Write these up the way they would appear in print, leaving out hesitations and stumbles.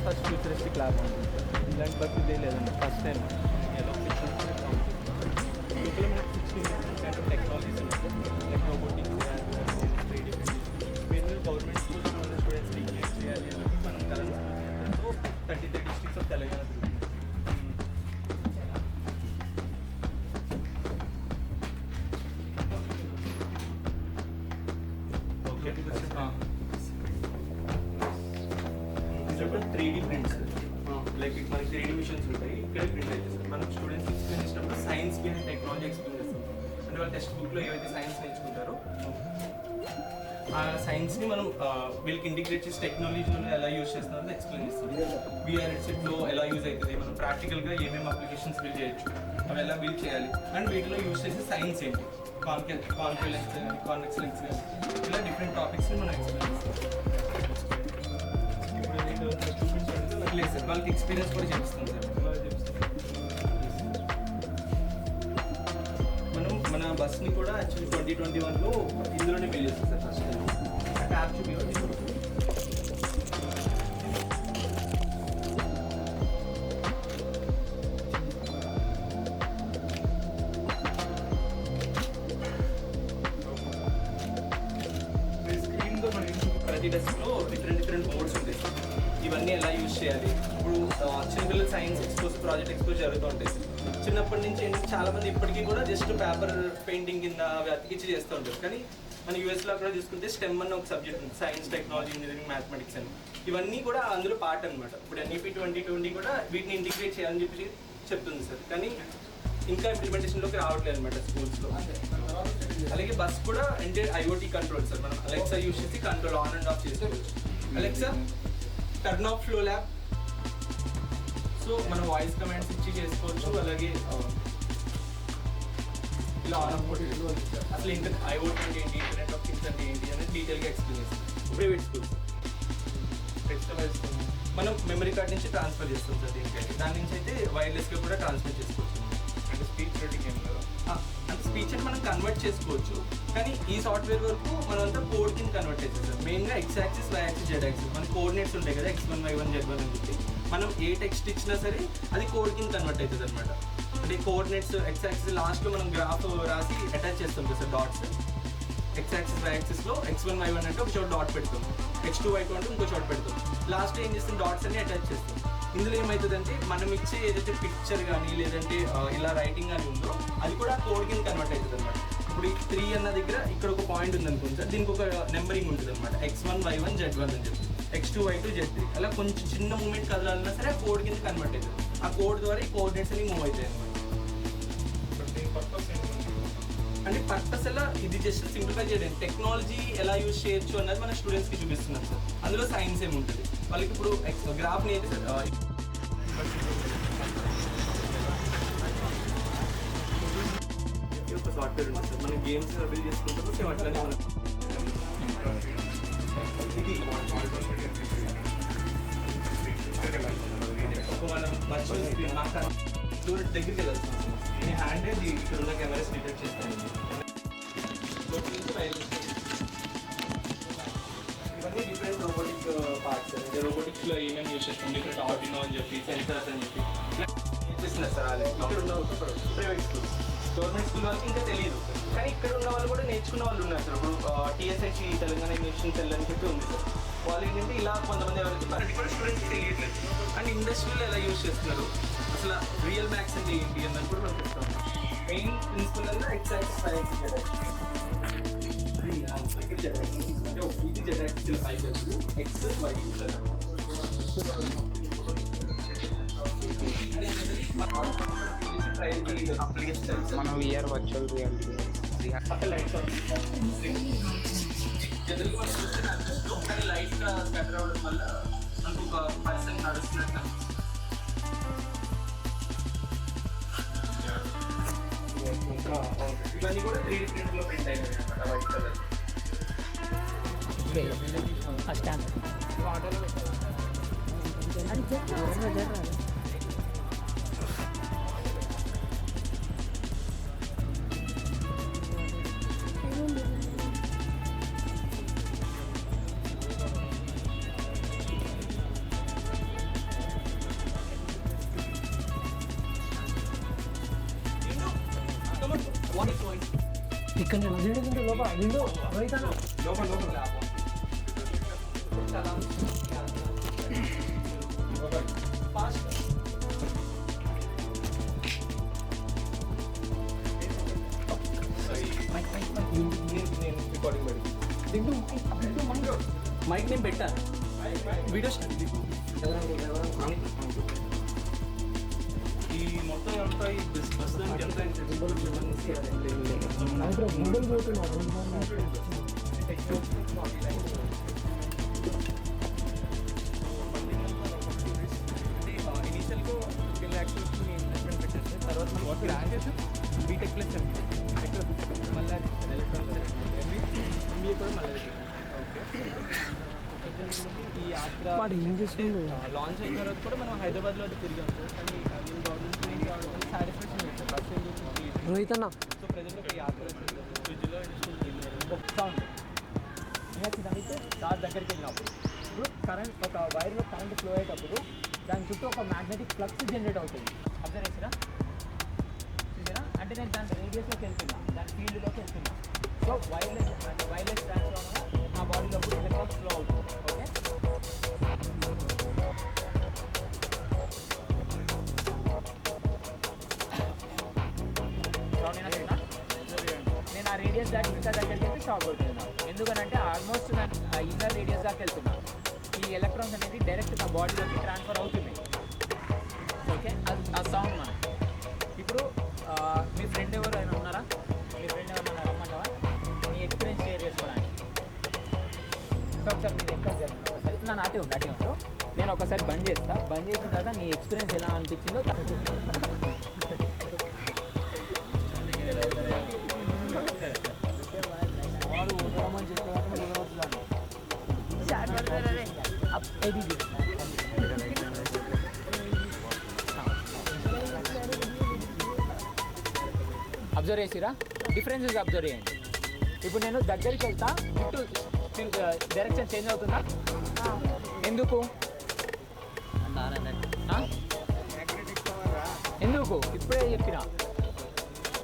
First futuristic lab ఉంటుంది sir. ఇలాంటి bus ఇదే లేదండి, ఫస్ట్ టైం ఎలా లోపల మనకు 16 కైండ్ ఆఫ్ టెక్నాలజీస్ ఉన్నాయి, లైక్ రోబోటిక్స్, వేరు గవర్నమెంట్ స్కూల్స్లో ఉన్న స్టూడెంట్స్ ఇంక్లూడ్ చేయాలి అని మనం తెలంగాణతో 33 డిస్ట్రిక్ట్స్ ఆఫ్ తెలంగాణ తిరుగుతుంది. ఓకే 3D ప్రింట్స్, లైక్ మనకి 3D మిషన్స్ ఉంటాయి, ఇక్కడే ప్రింట్ అవుతుంది. మనం స్టూడెంట్స్ ఎక్స్ప్లెయిన్ చేసినప్పుడు సైన్స్ బిహైండ్ టెక్నాలజీ ఎక్స్ప్లెయిన్ చేస్తాం. అంటే వాళ్ళ టెక్స్ట్ బుక్లో ఏవైతే సైన్స్ నేర్చుకుంటారో ఆ సైన్స్ని మనం వీళ్ళకి ఇంటిగ్రేట్ చేసి టెక్నాలజీలో ఎలా యూజ్ చేస్తున్నారో ఎక్స్ప్లెయిన్ చేస్తాం. వీఆర్ హెడ్సెట్లో ఎలా యూజ్ అవుతుంది, మనం ప్రాక్టికల్గా ఏమేమి అప్లికేషన్స్ బిల్డ్ చేయొచ్చు, అవి ఎలా బిల్డ్ చేయాలి, అండ్ వీటిలో యూజ్ చేసే సైన్స్ ఏంటి, కాన్ఫ్లెన్స్ కానీ కాన్వెక్స్ లెన్స్ కానీ ఇలా డిఫరెంట్ టాపిక్స్ని మనం ఎక్స్ప్లెయిన్ చేస్తాం. లేదు సార్, వాళ్ళకి ఎక్స్పీరియన్స్ కూడా చేపిస్తాం సార్. మనం మన బస్ని కూడా యాక్చువల్లీ 2021లో ఇందులోనే బిల్డ్ చేస్తాం సార్. ఫస్ట్ ట్యాబ్ చూపించండి. స్క్రీన్తో మనకి ప్రతి డెస్క్లో డిఫరెంట్ మోడ్స్ ఉంటాయి. ఇవన్నీ ఎలా యూజ్ చేయాలి, ఇప్పుడు చిన్నపిల్లలు సైన్స్ ప్రాజెక్ట్ ఎక్స్పోజ్ జరుగుతూ ఉంటాయి. చిన్నప్పటి నుంచి చాలా మంది ఇప్పటికీ కూడా జస్ట్ పేపర్ పెయింటింగ్ కింద అవి అతికిచ్చి చేస్తూ ఉంటారు. కానీ మన యూఎస్లో కూడా చూసుకుంటే స్టెమ్ అన్న ఒక సబ్జెక్ట్ ఉంది, సైన్స్, టెక్నాలజీ, ఇంజనీరింగ్, మ్యాథమెటిక్స్ అని. ఇవన్నీ కూడా అందులో పార్ట్ అనమాట. ఇప్పుడు NEP 2020 కూడా వీటిని ఇంటిగ్రేట్ చేయాలని చెప్పి చెప్తుంది సార్. కానీ ఇంకా ఇంప్లిమెంటేషన్లోకి రావట్లేదు అనమాట స్కూల్స్లో. అలాగే బస్ కూడా అంటే IoT కంట్రోల్ సార్. మనం అలెక్సా యూజ్ చేసి కంట్రోల్ ఆన్ అండ్ ఆఫ్ చేసుకోవచ్చు. Alexa turn off flow lab, so మనం వాయిస్ కమాండ్స్ ఇచ్చి చేసుకోవచ్చు. అలాగే ఇలా ఆన్ ఆఫ్ అసలు IoT అంటే ఏంటి, ఇంటర్నెట్ ఆఫ్ థింగ్స్ అంటే ఏంటి అనేది డీటెయిల్గా ఎక్స్ప్లెయిన్ చేస్తాం. ప్రైవేట్ స్కూల్స్ మనం మెమరీ కార్డ్ నుంచి ట్రాన్స్ఫర్ చేస్తాం సార్. దీనికైతే దాని నుంచి అయితే వైర్లెస్గా కూడా ట్రాన్స్ఫర్ చేసుకోవచ్చు. అంటే స్పీచ్ రేటింగ్ ఏం కదా, అంటే స్పీచ్ అంటే మనం కన్వర్ట్ చేసుకోవచ్చు. కానీ ఈ సాఫ్ట్వేర్ వరకు మనం అంతా కోడ్ కింద కన్వర్ట్ చేస్తాం సార్. మెయిన్గా X axis, Y axis, Z axis మన కోఆర్డినేట్స్ ఉంటాయి కదా, X1 Y1 Z1 అని చెప్పి మనం ఏ టెక్స్ట్ ఇచ్చినా సరే అది కోడ్ కింద కన్వర్ట్ అవుతుంది అనమాట. అంటే కోఆర్డినేట్స్ X యాక్సిస్ లాస్ట్లో మనం గ్రాఫ్ రాసి అటాచ్ చేస్తాం కదా sir, dots. X axis, Y యాక్సిస్లో X1 Y1 అంటే ఒక చోట డాట్ పెడతాం, X2 Y2 అంటే ఇంకో చోట పెడతాం. లాస్ట్లో ఏం చేస్తాం, డాట్స్ అన్ని అటాచ్ చేస్తాం. ఇందులో ఏమవుతుందంటే మనం ఇచ్చే ఏదైతే పిక్చర్ కానీ లేదంటే ఇలా రైటింగ్ కానీ ఉందో అది కూడా కోడ్ కింద కన్వర్ట్ అవుతుంది అనమాట. ఇప్పుడు ఈ 3 అన్న దగ్గర ఇక్కడ ఒక పాయింట్ ఉంది అనుకోండి సార్, దీనికి ఒక నెంబరింగ్ ఉంటుంది అనమాట, X1 Y1 Z1 అని చెప్పి, X2 Y2 Z3. అలా కొంచెం చిన్న మూమెంట్ కదలాలన్నా సరే ఆ కోడ్ కింద కన్వర్ట్ అవుతుంది. ఆ కోడ్ ద్వారా ఈ కోఆర్డినేట్స్ అన్ని మూవ్ అవుతాయి అనమాట. అంటే పర్పస్ ఎలా, ఇది జస్ట్ సింప్లిఫై చేయడం, టెక్నాలజీ ఎలా యూజ్ చేయొచ్చు అన్నది మన స్టూడెంట్స్కి చూపిస్తున్నాం సార్. అందులో సైన్స్ ఏమి ఉంటుంది వాళ్ళకి. ఇప్పుడు గ్రాఫ్ నేర్పి సార్ ఒక సాఫ్ట్వేర్ ఉంటుంది సార్, మన గేమ్స్ బిల్డ్ చేసుకుంటాము. సేమ్ అట్లనే మనం ఇది ఒక మనం వర్చువల్ స్క్రీన్ స్టూడెంట్ దగ్గరికి వెళ్ళాల్సిన నేను హ్యాండ్ ఇక్కడ ఉన్న కెమెరాస్ డిటెక్ట్ చేస్తాను. ఇవన్నీ డిఫరెంట్ రోబోటిక్ పార్ట్స్. అంటే రోబోటిక్స్లో ఏమేమి యూస్ చేస్తాం, డిఫరెంట్ ఆర్డినో అని చెప్పి, సెన్సార్స్ అని చెప్పి నేర్పిస్తున్నారు సార్. అలాగే ఇక్కడ ఉన్న ప్రైవేట్ స్కూల్స్, గవర్నమెంట్ స్కూల్ వాళ్ళకి ఇంకా తెలియదు. కానీ ఇక్కడ ఉన్న వాళ్ళు కూడా నేర్చుకున్న వాళ్ళు ఉన్నారు సార్. ఇప్పుడు TSH తెలంగాణ ఇన్వెన్షన్ సెల్ అని చెప్పి ఉంది సార్. వాళ్ళు ఏంటంటే ఇలా కొంతమంది ఎవరికి పర్టికులర్ స్టూడెంట్స్ తెలియట్లేదు అండ్ ఇండస్ట్రీలో ఎలా యూజ్ చేస్తున్నారు, అసలు రియల్ మ్యాథ్స్ అంటే ఏంటి అన్నది కూడా మనం చెప్తాం. మెయిన్ ప్రిన్సిపల్ అనేది X axis Y axis Z axis. అంటే ఇది జెడ్ యాక్సిస్ ఇలా పైకి వచ్చి ఎక్స్ వై మనం విఆర్ వర్చువల్ రియాలిటీ జనరల్గా మనం చూస్తే నడుస్తూ కానీ లైట్గా స్కాటర్ అవ్వడం వల్ల మనకు ఒక పర్సన్ నడుస్తున్నట్టు ఇవన్నీ కూడా 3D ప్రింట్లో ప్రింట్ అయినాయి అనమాట వైట్ కలర్. ఇక్కడ లోపల లోపల మైక్ నేను పెట్టా వీడియో ఈ మొత్తం అంతా ఈ ప్రస్తుతానికి ఎంత ఇనిషియల్గా 10 lakhs ఇన్వెస్ట్మెంట్ పెట్టేస్తే తర్వాత మనం ప్లాన్ చేసి బీటెక్ ప్లస్ మళ్ళీ ఎంబీఏ కూడా మళ్ళీ ఓకే. ఈ యాత్ర లాంచ్ అయిన తర్వాత కూడా మనం హైదరాబాద్లో అది తిరిగాం సార్. కానీ గవర్నమెంట్ కావడం సాటిస్ఫాక్షన్ లేదు సార్. ఫస్ట్ రోహిత్ అన్న సో ప్రజెంట్ ఒక యాత్ర ఫ్రిడ్జ్లో వస్తూ ఉంది. అయితే దాని దగ్గరికి వెళ్ళినప్పుడు ఇప్పుడు కరెంట్ ఒక వైర్లో కరెంట్ ఫ్లో అయ్యేటప్పుడు దాని చుట్టూ ఒక మ్యాగ్నెటిక్ ఫ్లక్స్ జనరేట్ అవుతుంది. అబ్జర్వ్ చేసినా చూసారా? అంటే నేను దాని రేడియస్లోకి వెళ్తున్నా, దాని ఫీల్డ్లోకి వెళ్తున్నా. సో వైర్లెస్ ట్రాన్స్ఫార్మర్ నా బాడీలో కూడా ఎలక్ట్రాన్స్ ఫ్లో అవుతుంది. ఓకే, నేను ఆ రేడియస్ దాటి ఇంకా దగ్గరికి వెళ్తే షాక్ అవుతున్నాను. ఎందుకనంటే ఆల్మోస్ట్ నేను ఇన్నర్ రేడియస్ దాకా వెళ్తున్నాను. ఈ ఎలక్ట్రాన్స్ అనేది డైరెక్ట్ నా బాడీలోకి ట్రాన్స్ఫర్ అవుతున్నాయి. ఓకే, అది ఆ సౌండ్ మనం ఇప్పుడు మీ ఫ్రెండ్ ఎవరు అయినా ఉన్నారా? మీ ఫ్రెండ్ ఎవరైనా రమ్మంటావా మీ ఎక్స్పీరియన్స్ షేర్ చేసుకోవడానికి? ఒకసారి మీరు ఎక్కడ జరిగింది ఒకసారి నా నాటే ఉంటాడు. నేను ఒకసారి బంద్ చేస్తా, బంద్ చేసిన తర్వాత నీ ఎక్స్పీరియన్స్ ఎలా అనిపించిందో అబ్జర్వ్ చేసిరా? డిఫరెన్సెస్ అబ్జర్వ్ చేయండి. ఇప్పుడు నేను దగ్గరికి వెళ్తా, డైరెక్షన్ చేంజ్ అవుతుందా? ఎందుకు ఎందుకు ఇప్పుడే చెప్పిన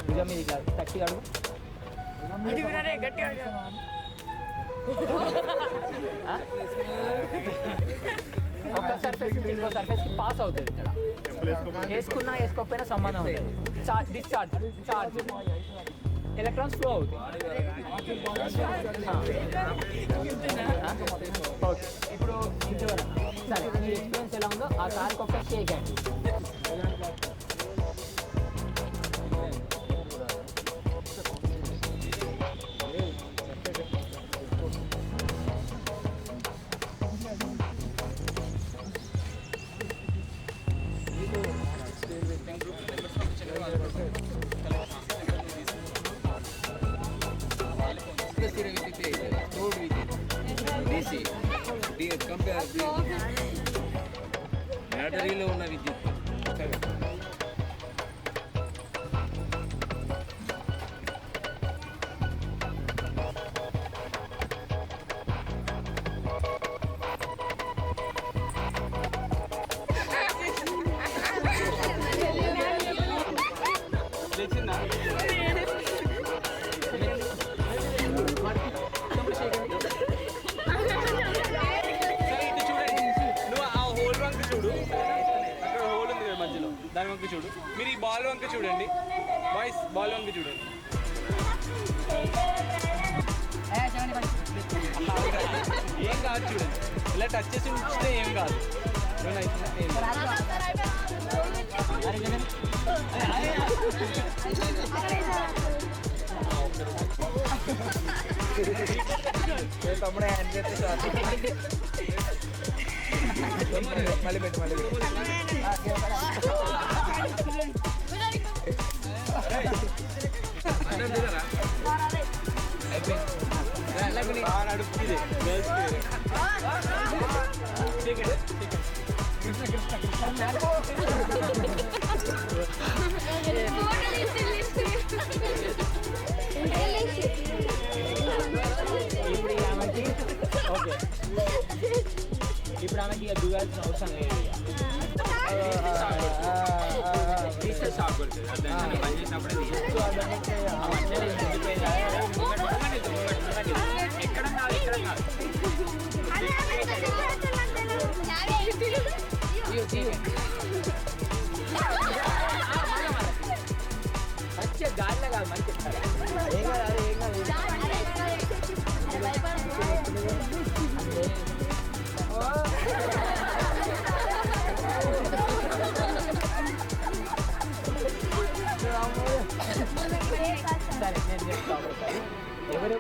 నిజం మీద ఇట్లా గట్టి అడుగు. ఒక సర్ఫేస్ ఇంకో సర్ఫేస్కి పాస్ అవుతుంది. ఇక్కడ వేసుకున్నా వేసుకోకపోయినా సంబంధం లేదు. డిశ్చార్జ్ చార్జ్ ఎలక్ట్రాన్స్ ఫ్లో అవుతుంది. ఓకే, ఇప్పుడు సరే మీ ఎక్స్పీరియన్స్ ఎలా ఉందో ఆ సార్కి ఒక షేక్ హ్యాండ్. బ్యాటరీలో ఉన్న విద్యుత్ వంక చూడండి బాయ్స్, బాల్ వంక చూడండి. ఏం కాదు చూడండి, ఇలా టచ్ చేసి ఉంచితే ఏం కాదు. తమ్ముడే హ్యాండ్ చేస్తే మళ్ళీ పెట్టు ఇప్పుడు ఆమెకి ఇక దిగాల్సిన అవసరం లేదు. షాప్ కొడుతుంది పని చేసినప్పుడు ఎక్కడ కాదు మంచిగా గాలిలో కాదు, మంచి ఏం కాదు సరే నేను చెప్తాను ఒకసారి. ఎవరు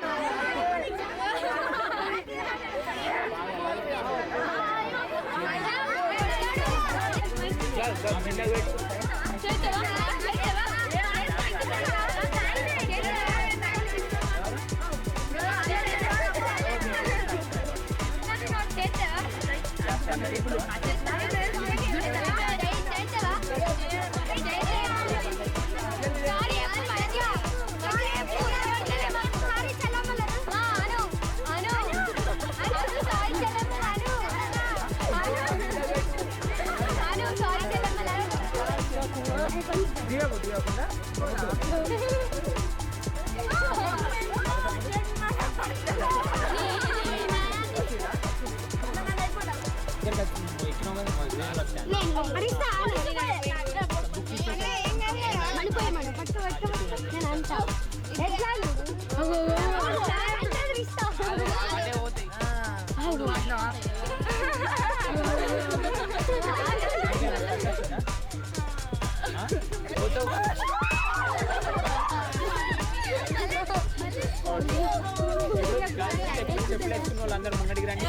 వాళ్ళందరూ ముంగడికి రండి.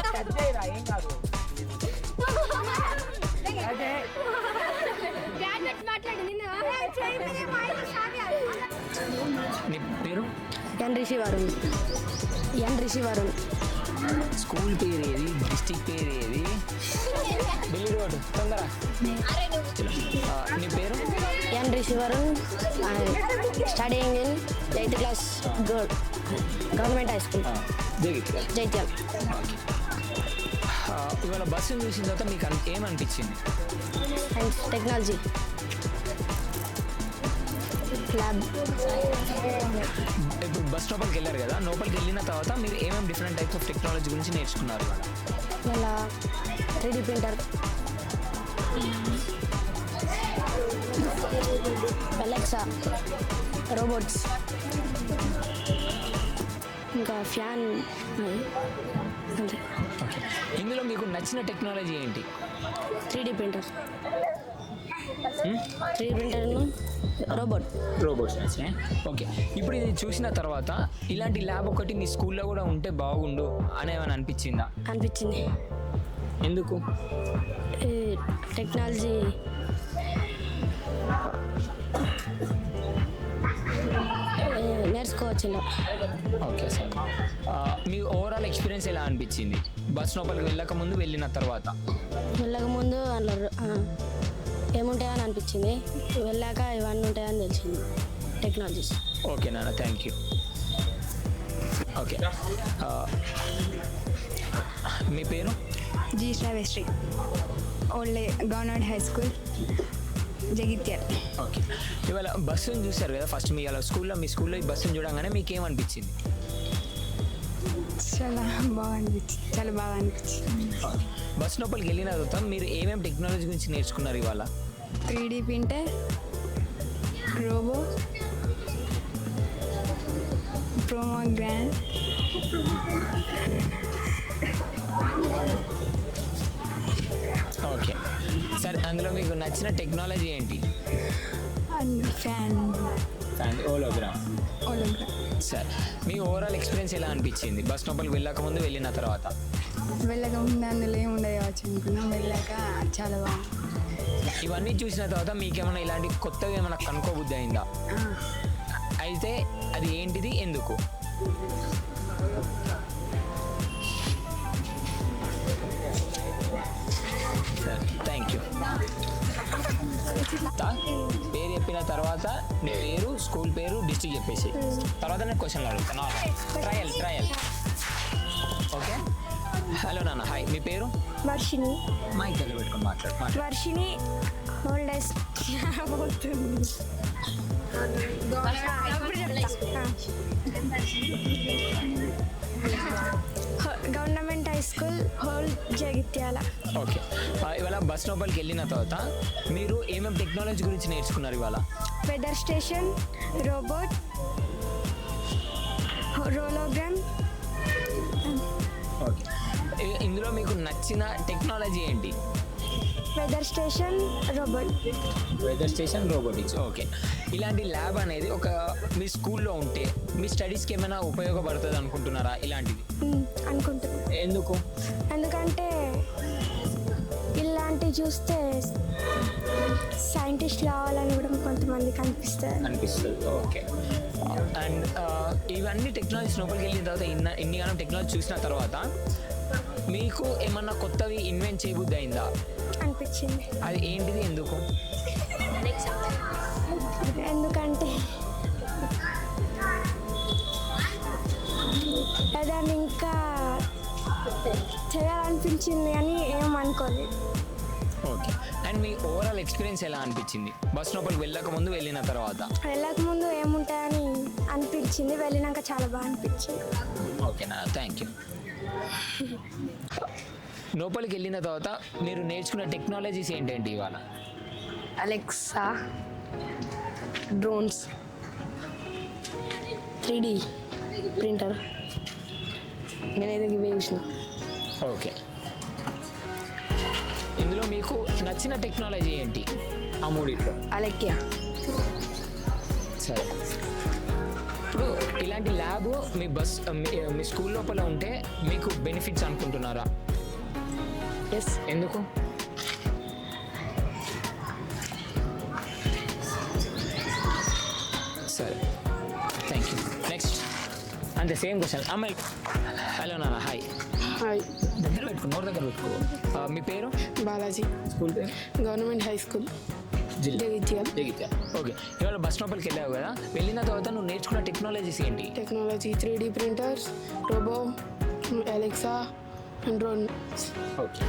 ఏం కాదు నీ పేరు? ఎన్ రిషి వరుణ్. స్కూల్ పేరు ఏది? డిస్టిక్ పేరు ఏది? బిల్లి రోడ్ తొందర. నీ పేరు? N Rishi Varun, studying in 8th class government high school Jaityala. ఇవాళ బస్సును చూసిన తర్వాత మీకు ఏమనిపించింది? Science technology lab. ఇప్పుడు బస్ లోపలికి వెళ్ళారు కదా, లోపలికి వెళ్ళిన తర్వాత మీరు ఏమేమి డిఫరెంట్ టైప్స్ ఆఫ్ టెక్నాలజీ గురించి నేర్చుకున్నారు? ఇలా 3D ప్రింటర్, అలెక్సా, రోబోట్స్, ఇంకా ఫ్యాన్. ఇందులో మీకు నచ్చిన టెక్నాలజీ ఏంటి? 3D ప్రింటర్, 3D ప్రింటర్ను రోబోట్స్ నచ్చినాయి. ఓకే, ఇప్పుడు ఇది చూసిన తర్వాత ఇలాంటి ల్యాబ్ ఒకటి మీ స్కూల్లో కూడా ఉంటే బాగుండు అని ఏమైనా అనిపించిందా? అనిపించింది. ఎందుకు? ఈ టెక్నాలజీ నేర్చుకోవచ్చు ఇలా. ఓకే సార్, మీ ఓవరాల్ ఎక్స్పీరియన్స్ ఎలా అనిపించింది బస్ లోపలికి వెళ్ళక ముందు, వెళ్ళిన తర్వాత? వెళ్ళక ముందు అందులో ఏముంటాయని అనిపించింది, వెళ్ళాక ఇవన్నీ ఉంటాయని తెలిసింది టెక్నాలజీస్. ఓకే నాన్న, థ్యాంక్ యూ. ఓకే, మీ పేరు? G Shravyasri, old government high school Jagtial. Okay, ఇవాళ బస్సును చూసారు కదా ఫస్ట్, మీ మీ స్కూల్లో ఈ బస్సును చూడగానే మీకు ఏమనిపించింది? చాలా బాగా అనిపించింది. బస్ లోపలికి వెళ్ళిన తర్వాత మీరు ఏమేమి టెక్నాలజీ గురించి నేర్చుకున్నారు ఇవాళ? 3D printer, robo, ప్రోమోగ్రాండ్, okay. సరే, అందులో మీకు నచ్చిన టెక్నాలజీ ఏంటి? And fan, hologram. హోలోగ్రామ్. సరే, మీ ఓవరాల్ ఎక్స్పీరియన్స్ ఎలా అనిపించింది బస్ లోపలికి వెళ్ళక ముందు వెళ్ళిన తర్వాత? వెళ్ళక ముందు అందులో ఏముండదు కావచ్చు అనుకున్నాం, వెళ్ళాక చాలా బాగుంది. ఇవన్నీ చూసిన తర్వాత మీకేమైనా ఇలాంటి కొత్తగా ఏమైనా కనుక్కోబుద్ధి అయిందా? అయితే అది ఏంటిది, ఎందుకు? సరే, థ్యాంక్ యూ. పేరు చెప్పిన తర్వాత మీ పేరు, స్కూల్ పేరు, డిస్ట్రిక్ట్ చెప్పేసి తర్వాత నేను క్వశ్చన్లు అడుగుతాను. ట్రయల్. ఓకే. హలో నాన్న, హాయ్. మీ పేరు? వర్షిని. మైక్ దగ్గర పెట్టుకొని మాట్లాడు. వర్షిని హోల్ డేస్ పోతుంది. గవర్నమెంట్ హై స్కూల్ హోల్ జగిత్యాల. ఓకే. ఇవాళ బస్ లోపలికి వెళ్ళిన తర్వాత మీరు ఏమేమి టెక్నాలజీ గురించి నేర్చుకున్నారు ఇవాళ? Weather station, robot, hologram. Okay. ఇందులో మీకు నచ్చిన టెక్నాలజీ ఏంటి? Weather station, robot. Weather station, robotics. Okay. ఇలాంటి ల్యాబ్ అనేది ఒక మీ స్కూల్లో ఉంటే మీ స్టడీస్కి ఏమైనా ఉపయోగపడుతుంది అనుకుంటున్నారా ఇలాంటిది? అనుకుంటున్నాను. ఎందుకు? ఎందుకంటే ఇలాంటివి చూస్తే సైంటిస్ట్ కావాలని కూడా కొంతమందికి అనిపిస్తుంది. ఓకే. అండ్ ఇవన్నీ టెక్నాలజీస్ లోపలికి వెళ్ళిన తర్వాత ఇన్నిగానం టెక్నాలజీ చూసిన తర్వాత మీకు ఏమన్నా కొత్తవి ఇన్వెంట్ చేయబుద్ధి అయిందా? అనిపించింది. అది ఏంటిది, ఎందుకు? ఎందుకంటే దాన్ని ఇంకా చేయాలనిపించింది కానీ ఏమనుకోలేదు. ఓకే. అండ్ మీ ఓవరాల్ ఎక్స్పీరియన్స్ ఎలా అనిపించింది బస్ లోపలికి వెళ్ళక ముందు, వెళ్ళిన తర్వాత? వెళ్ళక ముందు ఏముంటాయని అనిపించింది, వెళ్ళినాక చాలా బాగా అనిపించింది. ఓకేనా, థ్యాంక్ యూ. లోపలికి వెళ్ళిన తర్వాత మీరు నేర్చుకున్న టెక్నాలజీస్ ఏంటండి ఇవాళ? Alexa, drones, 3D printer. నేనైతే ఇవే చూసిన. ఓకే. ఇందులో మీకు నచ్చిన టెక్నాలజీ ఏంటి ఆ మూడిట్లో? అలెక్యా. సరే, ఇప్పుడు ఇలాంటి ల్యాబ్ మీ స్కూల్ లోపల ఉంటే మీకు బెనిఫిట్స్ అనుకుంటున్నారా? ఎస్. ఎందుకు? సరే, థ్యాంక్ యూ. నెక్స్ట్ అంతే, సేమ్ క్వశ్చన్. అమ్మాయి. హలో నాన్న, హాయ్. హాయ్, దగ్గర పెట్టుకో, నోరు దగ్గర పెట్టుకో. మీ పేరు? బాలాజీ. స్కూల్ పేరు? Government high school Jagtial. Okay. ఇవాళ బస్ లోపలికి వెళ్ళావు కదా, వెళ్ళిన తర్వాత నువ్వు నేర్చుకున్న టెక్నాలజీస్ ఏంటి? Technology 3D printers, robo, Alexa and drone. Okay.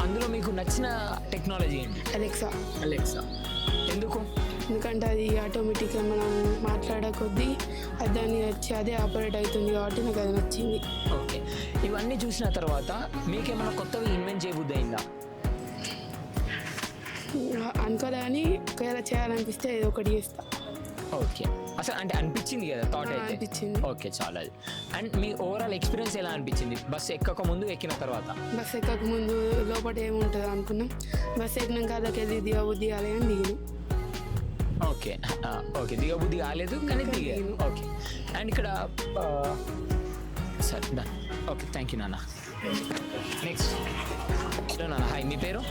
అందులో మీకు నచ్చిన టెక్నాలజీ ఏంటి? అలెక్సా. ఎందుకు? ఎందుకంటే అది ఆటోమేటిక్గా మనం మాట్లాడే కొద్దీ అది దాన్ని వచ్చి అదే ఆపరేట్ అవుతుంది కాబట్టి నాకు అది నచ్చింది. ఓకే. ఇవన్నీ చూసిన తర్వాత మీకేమైనా కొత్తవి ఇన్వెంట్ చేయబుద్ధి అయిందా? అనుకోలే కానీ ఒకవేళ చేయాలనిపిస్తే ఏదో ఒకటి చేస్తా. ఓకే. అసలు అంటే అనిపించింది కదా, థాట్ అయితే అనిపించింది. ఓకే, చాలా. అండ్ మీ ఓవరాల్ ఎక్స్పీరియన్స్ ఎలా అనిపించింది బస్ ఎక్కక ముందు, ఎక్కిన తర్వాత? బస్ ఎక్కక ముందు లోపల ఏముంటుందో అనుకున్నాం, బస్ ఎక్కినాక అదకి వెళ్ళి దిగబుద్ధి కాలే అని దిగినాం. ఓకే. ఓకే, దిగబుద్ధి కాలేదు కానీ దిగాను. ఓకే. అండ్ ఇక్కడ సరే, డన్. ఓకే, థ్యాంక్ యూ నాన్న. నెక్స్ట్. హలో నాన్న, హాయ్. మీ పేరు?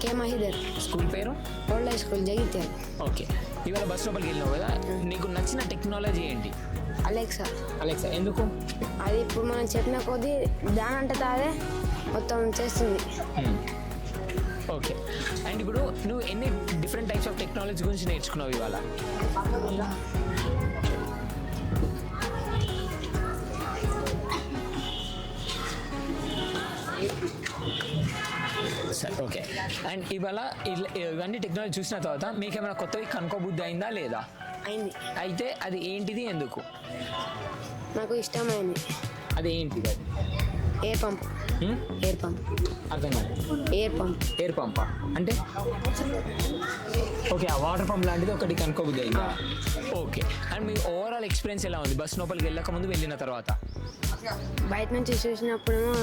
కే మహిదర్. స్కూల్ పేరు? Old high school Jagtial. Okay. ఇవాళ బస్ లోపలికి వెళ్ళినావు కదా, నీకు నచ్చిన టెక్నాలజీ ఏంటి? అలెక్సా. ఎందుకు? అది ఇప్పుడు మనం చెప్పిన కొద్దీ దాని అంటే అదే మొత్తం చేస్తుంది. ఓకే. అండ్ ఇప్పుడు నువ్వు ఎన్ని డిఫరెంట్ టైప్స్ ఆఫ్ టెక్నాలజీ గురించి నేర్చుకున్నావు ఇవాళ? సరే, ఓకే. అండ్ ఇవాళ ఇవన్నీ టెక్నాలజీ చూసిన తర్వాత మీకు ఏమైనా కొత్తవి కనుక్కోబుద్ధి అయిందా లేదా? అయింది. అయితే అది ఏంటిది, ఎందుకు? నాకు ఇష్టమైంది. అది ఏంటిది? ఎయిర్ పంప్ అర్థం కాదు. ఎయిర్ పంప్ ఎయిర్ పంపా అంటే ఓకే, ఆ వాటర్ పంప్ లాంటిది ఒకటి కనుక్కోబుద్ది అయిందా? ఓకే. అండ్ మీ ఓవరాల్ ఎక్స్పీరియన్స్ ఎలా ఉంది బస్ లోపలికి వెళ్ళక ముందు వెళ్ళిన తర్వాత? బయట నుంచి చూసినప్పుడేమో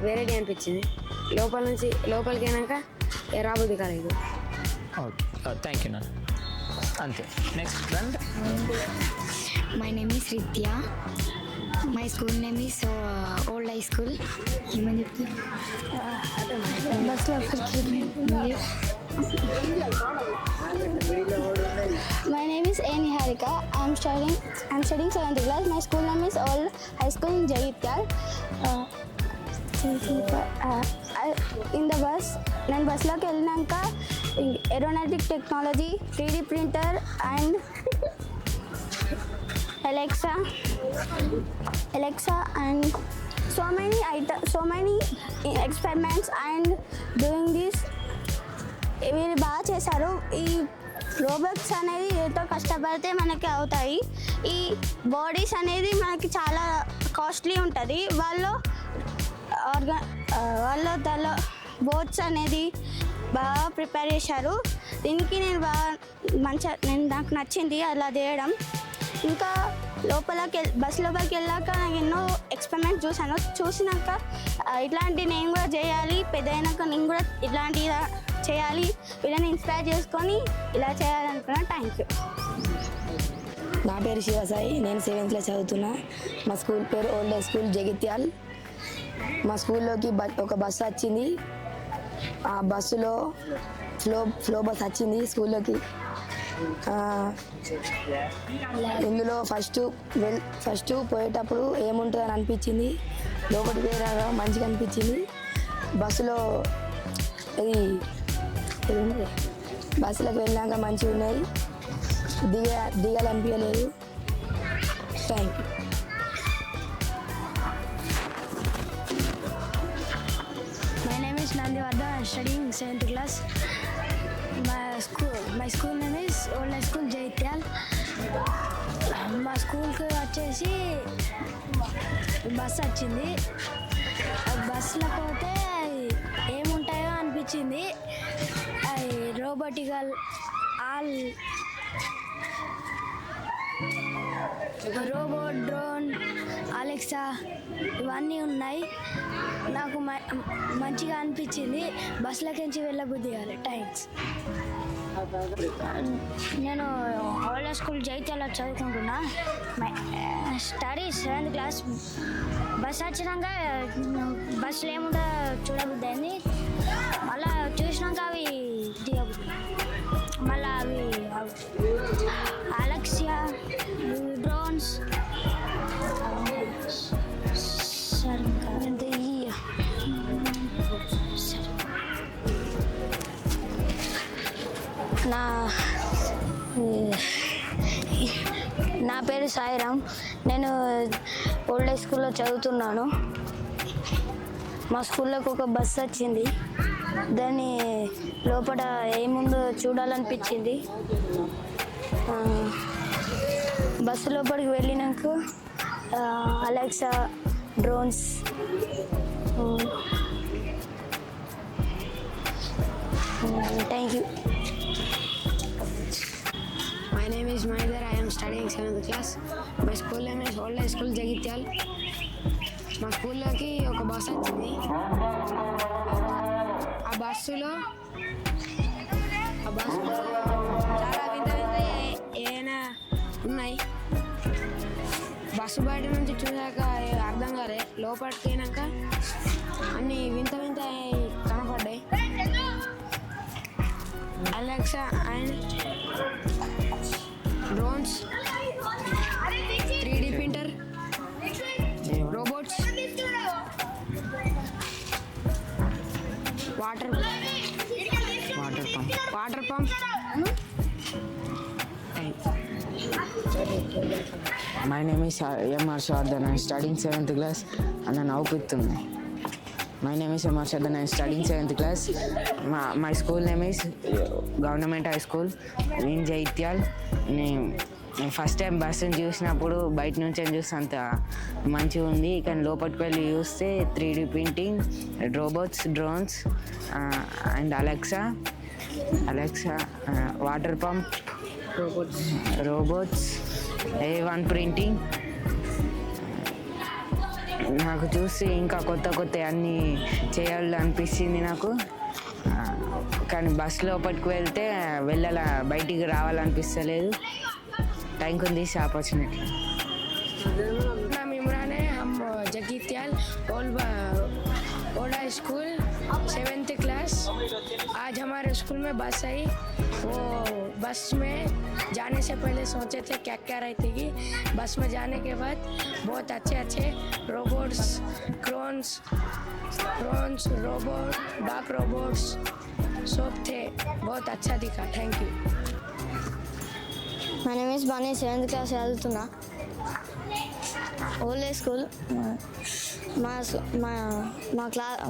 వేరేది అనిపించింది, లోపలికి అయినాక రాబుద్ది కాలేదు. ఓకే, థ్యాంక్ యూ నాన్న. అంతే. Next friend. My name is Ritya. My school name is Old High School. My name is A. Niharika. I'm studying 7th class. My school name is Old High School in Jagityal. In the bus, నేను బస్లోకి వెళ్ళినాక aeronautic technology, 3D printer and Alexa and so many experiments and doing this. వీళ్ళు బాగా చేశారు. ఈ robots అనేది ఎంతో కష్టపడితే మనకి అవుతాయి. ఈ బాడీస్ అనేది మనకి చాలా కాస్ట్లీ ఉంటుంది. వాళ్ళు దానిలో బోట్స్ అనేది బాగా ప్రిపేర్ చేశారు. దీనికి నేను నాకు నచ్చింది అలా చేయడం. ఇంకా బస్ లోపలికి వెళ్ళాక నాకు ఎన్నో ఎక్స్పెరిమెంట్స్ చూసినాక ఇట్లాంటి నేను కూడా చేయాలి, పెద్ద అయినాక నేను కూడా ఇట్లాంటి చేయాలి, వీళ్ళని ఇన్స్పైర్ చేసుకొని ఇలా చేయాలనుకున్నా. Thank you. నా పేరు శివసాయి, నేను 7th క్లాస్ చదువుతున్నా. మా స్కూల్ పేరు ఓల్డ్ హై స్కూల్ జగిత్యాల్. మా స్కూల్లోకి ఒక బస్సు వచ్చింది. ఆ బస్సులో ఫ్లో బస్ వచ్చింది స్కూల్లోకి. ఇందులో ఫస్ట్ పోయేటప్పుడు ఏముంటుందని అనిపించింది, లోపలికి పోయేలాగా మంచిగా అనిపించింది. బస్సులో బస్సులోకి వెళ్ళాక మంచిగా ఉన్నాయి, దిగాలనిపించలేదు. Thank you. My name is Nandivardan. I'm studying 7th class. My school name is Old High School Jagityal. మా స్కూల్కి వచ్చేసి బస్ వచ్చింది. బస్సులో పోతే ఏముంటాయో అనిపించింది. అది రోబోటికల్ రోబోట్, డ్రోన్, అలెక్సా ఇవన్నీ ఉన్నాయి. నాకు మంచిగా అనిపించింది. బస్సులకించి వెళ్ళబుద్ధి కాదు. థ్యాంక్స్. నేను ఓల్డ్ స్కూల్ జైత్యాలలో చదువుకుంటున్నా. Study 7th class. బస్ వచ్చినాక బస్సులో ఏముంటో చూడబుద్ధి అయింది. మళ్ళీ చూసినాక అవి దిగబుద్ధి. మళ్ళీ అవి అలెక్సా, డ్రోన్స్, నా పేరు సాయిరామ్. నేను ఓల్డ్ హై స్కూల్లో చదువుతున్నాను. మా స్కూల్లోకి ఒక బస్సు వచ్చింది. దాన్ని లోపల ఏముందో చూడాలనిపించింది. బస్సు లోపలికి వెళ్ళినాక Alexa, drones, thank you. My name is Mahidhar. I am studying 7th class. My school name is Old High School Jagityal. మా స్కూల్లోకి ఒక బస్సు వచ్చింది. ఆ బస్సులో చాలా వింత ఏమైనా ఉన్నాయి. బస్సు బయట నుంచి చూసాక అర్థం కాలే, లోపలికి పోయినాక అన్ని వింత కనపడ్డాయి. Alexa and drones, 3D printer, robots, water pump. My name is M. Arshardhan. I am studying 7th class and now Kuthunni. My name is M. Arshardhan. I am studying 7th class. My school name is Government High School in Jagityal. First time బస్సుని చూసినప్పుడు బయట నుంచి చూస్తే అంత మంచిగా ఉంది, కానీ లోపలికి వెళ్ళి చూస్తే 3D printing, robots, drones and Alexa, water pump, robots, A1 printing. నాకు చూసి ఇంకా కొత్త అన్నీ చేయాలనిపించింది నాకు. కానీ బస్ లోపలికి వెళ్తే బయటికి రావాలనిపిస్తలేదు. Thank you this opportunity. नाम इमरान है, हम जगीत्याल ओल्ड स्कूल 7th क्लास। आज हमारे स्कूल में बस आई, वो बस में जाने से पहले सोचे थे क्या रहेगी। बस में जाने के बाद बहुत अच्छे robots, drones, robot, dark robots सब थे, बहुत अच्छा दिखा। Thank you. My name is Bani, 7th class చదువుతున్నా, ఓల్డ్ స్కూల్.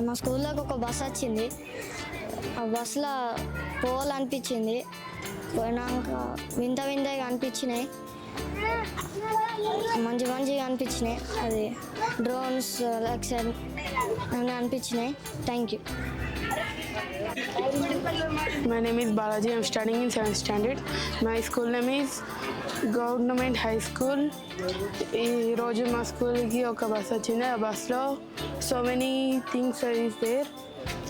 మా స్కూల్లోకి ఒక బస్ వచ్చింది. ఆ బస్సులో పోవాలనిపించింది. పోయినాక వింతగా అనిపించినాయి, మంచిగా అనిపించినాయి. అది డ్రోన్స్ అని అనిపించినాయి. Thank you. My name is Balaji. I'm studying in 7th standard. My school name is Government High School. ఈరోజు మా స్కూల్కి ఒక బస్ వచ్చింది. ఆ బస్లో so many things is there.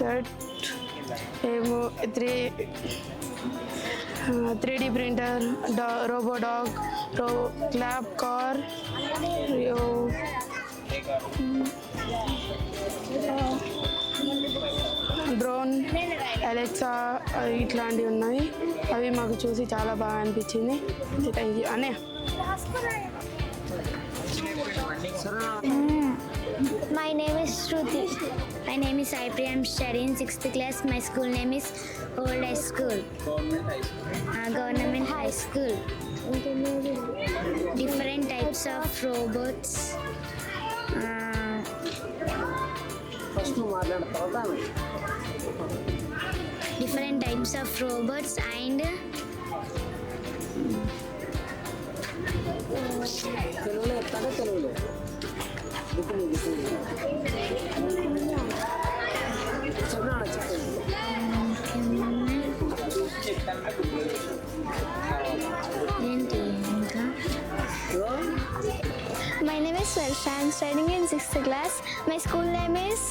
That ఏమో 3D printer, robo dog, clap car, drone, Alexa ఇట్లాంటివి ఉన్నాయి. అవి మాకు చూసి చాలా బాగా అనిపించింది. Thank you. అనే My name is Shruti. My name is Saipri. I'm studying 6th class. My school name is Old High School. Government High School. Different types of robots. Different types of robots and My name is Swarsha. I'm studying in 6th class. My school name is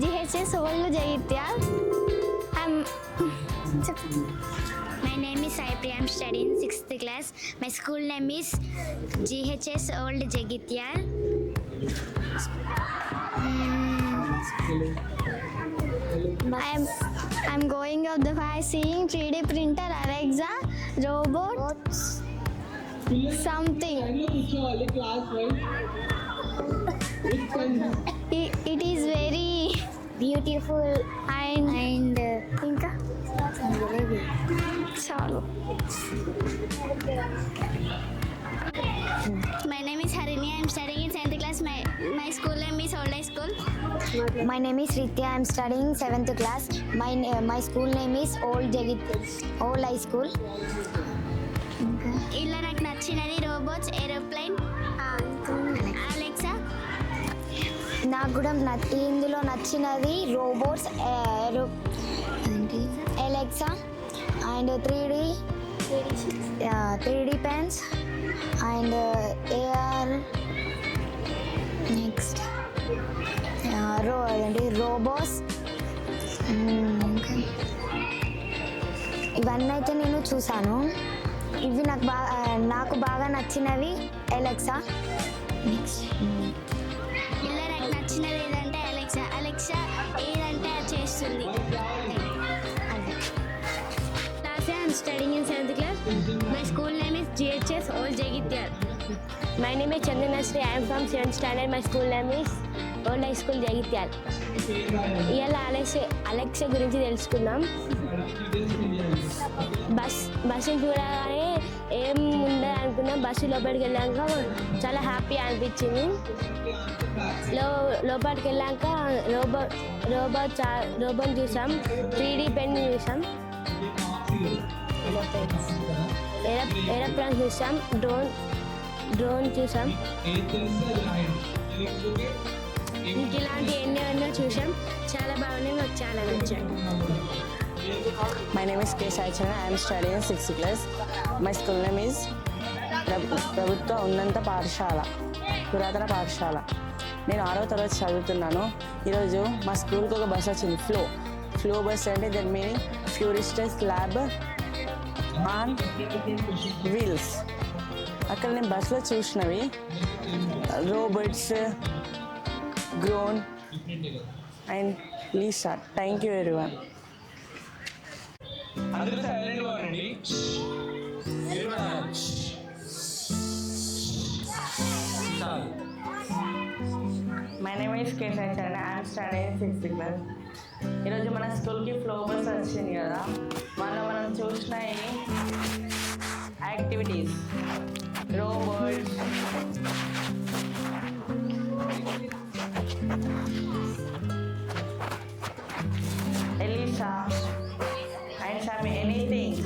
GHS Old Jagitya. my name is Saipri. I'm studying 6th class. My school name is GHS Old Jagitya. I'm going up the fire seeing 3D printer, Alexa, robots, something. It is very beautiful and ఇంకా చాలు. My name is Harini. I'm studying in 7th class. My school name is Old High School. My name is Ritya. I'm studying 7th class. My school name is Old High School. ఇలా నాకు నచ్చినది robots, aeroplane, Alexa. నాకు కూడా ఇందులో నచ్చినది robots, Alexa and 3D pens and AR, next robots. ఇవన్నీ అయితే నేను చూసాను. ఇవి నాకు బాగా నచ్చినవి అలెక్సా. నెక్స్ట్ ఇలా నాకు నచ్చినది ఏదంటే అలెక్సా ఏదంటే అది చేస్తుంది. I'm studying in 7th class. My school name is GHS Old Jagitya. My name is Chandana Sri. I am from 7th standard. My school name is Old High School Jagitya. ఇలా Alexa గురించి తెలుసుకుందాం. Bus చూడగానే ఏం ఉండదు అనుకున్నాం. Bus లోపలికి వెళ్ళాక చాలా హ్యాపీ అనిపించింది. లోపలికి వెళ్ళాక రోబోట్ చూసాం, 3D పెన్ చూసాం. ఏరోప్లేన్ చూసాం, డ్రోన్ చూసాం. ఇంక ఇలాంటి ఎన్నో చూసాం. చాలా బాగున్నాయి, మాకు చాలా నచ్చాయి. My name is K. Saichana. I am studying in 6th class. My school name is ప్రభుత్వ ఉన్నత పాఠశాల, పురాతన పాఠశాల. నేను 6వ తరగతి చదువుతున్నాను. ఈరోజు మా స్కూల్కి ఒక బస్ వచ్చింది, ఫ్లో బస్ అంటే దాని meaning futuristic lab on wheels. అక్కడ నేను బస్సులో చూసినవి robots, drone and Lisa. Thank you everyone. అందరూ సైలెంట్గా ఉండండి. My name is K Saicharana. I'm studying 6th class. ఈరోజు మన స్కూల్కి ఫ్లో బస్ వచ్చింది కదా, మనం చూసిన activities robots, Elisa and some anything.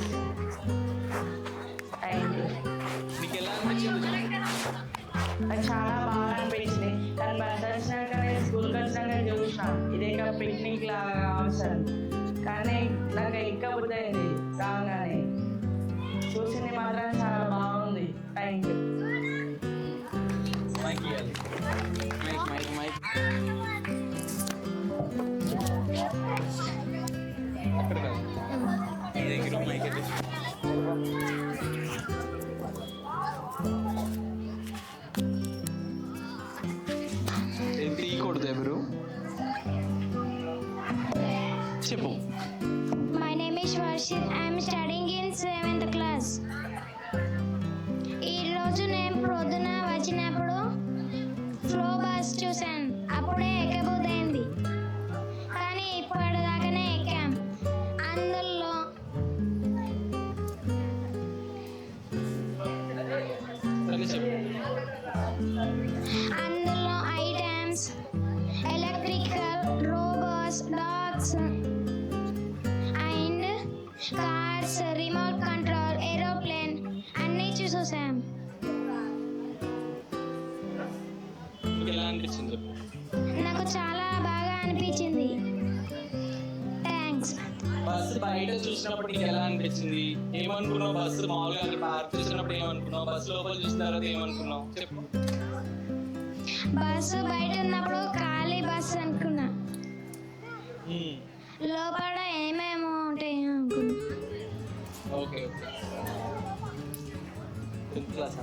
Thank you. మీకు ఎలా అనిపించింది? నాకు చాలా బాగా అనిపించింది. కానీ బస్ వచ్చినాక నేను స్కూల్కి వచ్చినాక చూసిన ఇదే పిక్నిక్ లాగా అవసరం, కానీ నాకు ఇంకా బుద్ధి అయింది రాగానే. చూసింది మాత్రం చాలా బాగుంది. Thank you. మైక్ ఇవ్వాలి. మైక్ అక్కడ కాదు, మీ దగ్గర మైక్ అయితే తీయకూడదు ఎవరు. చెప్పు. My name is Varshit. I am studying in 7th class. ఈరోజు నేను ప్రొద్దున వచ్చినప్పుడు ఫ్లో బస్ చూశాను. అప్పుడే ఎక్కబోదైంది, కానీ ఇప్పటిదాకానే ఎక్కాం. అందులో items, electrical, robots, dogs and cars, remote control, aeroplane అన్నీ చూసాం. ఎలా అనిపించింది? నాకు చాలా బాగా అనిపించింది. థ్యాంక్స్. బస్సు బయట చూసినప్పుడు నీకు ఎలా అనిపించింది? ఏమనుకున్నావు? బస్సు మామూలుగా పార్క్ చూసినప్పుడు ఏమనుకున్నావు? బస్సు లోపల చూసిన తర్వాత ఏమనుకున్నావు? చెప్పు. బస్సు బయట ఉన్నప్పుడు ఖాళీ బస్సు అనుకున్నా, లోపల ఏమేమో ఉంటాయి అనుకున్నా. ఓకే. 10th class.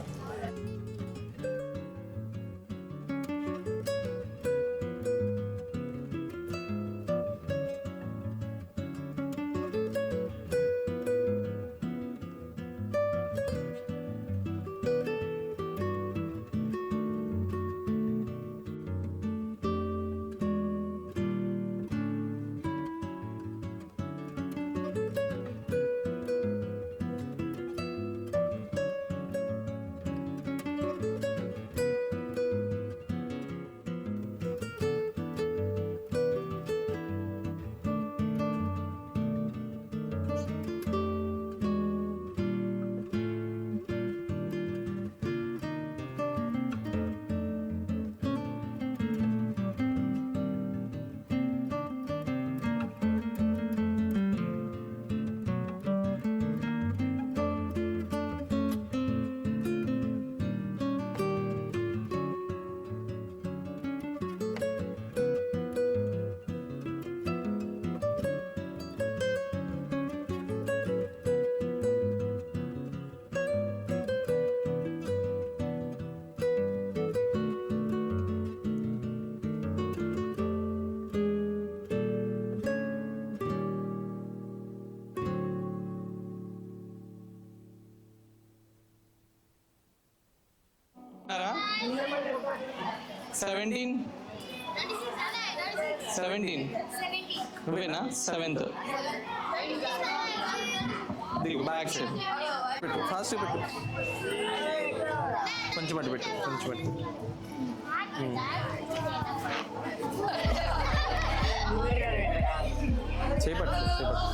ఉన్నారా? 17 నువ్వేనా? 7th. దిగు బ్యాక్ సైడ్ పెట్టు, ఫాస్ట్ పెట్టు, కొంచెం అటు పెట్టు, కొంచెం అటు పెట్టు. చేపట్టు, చేపట్టు.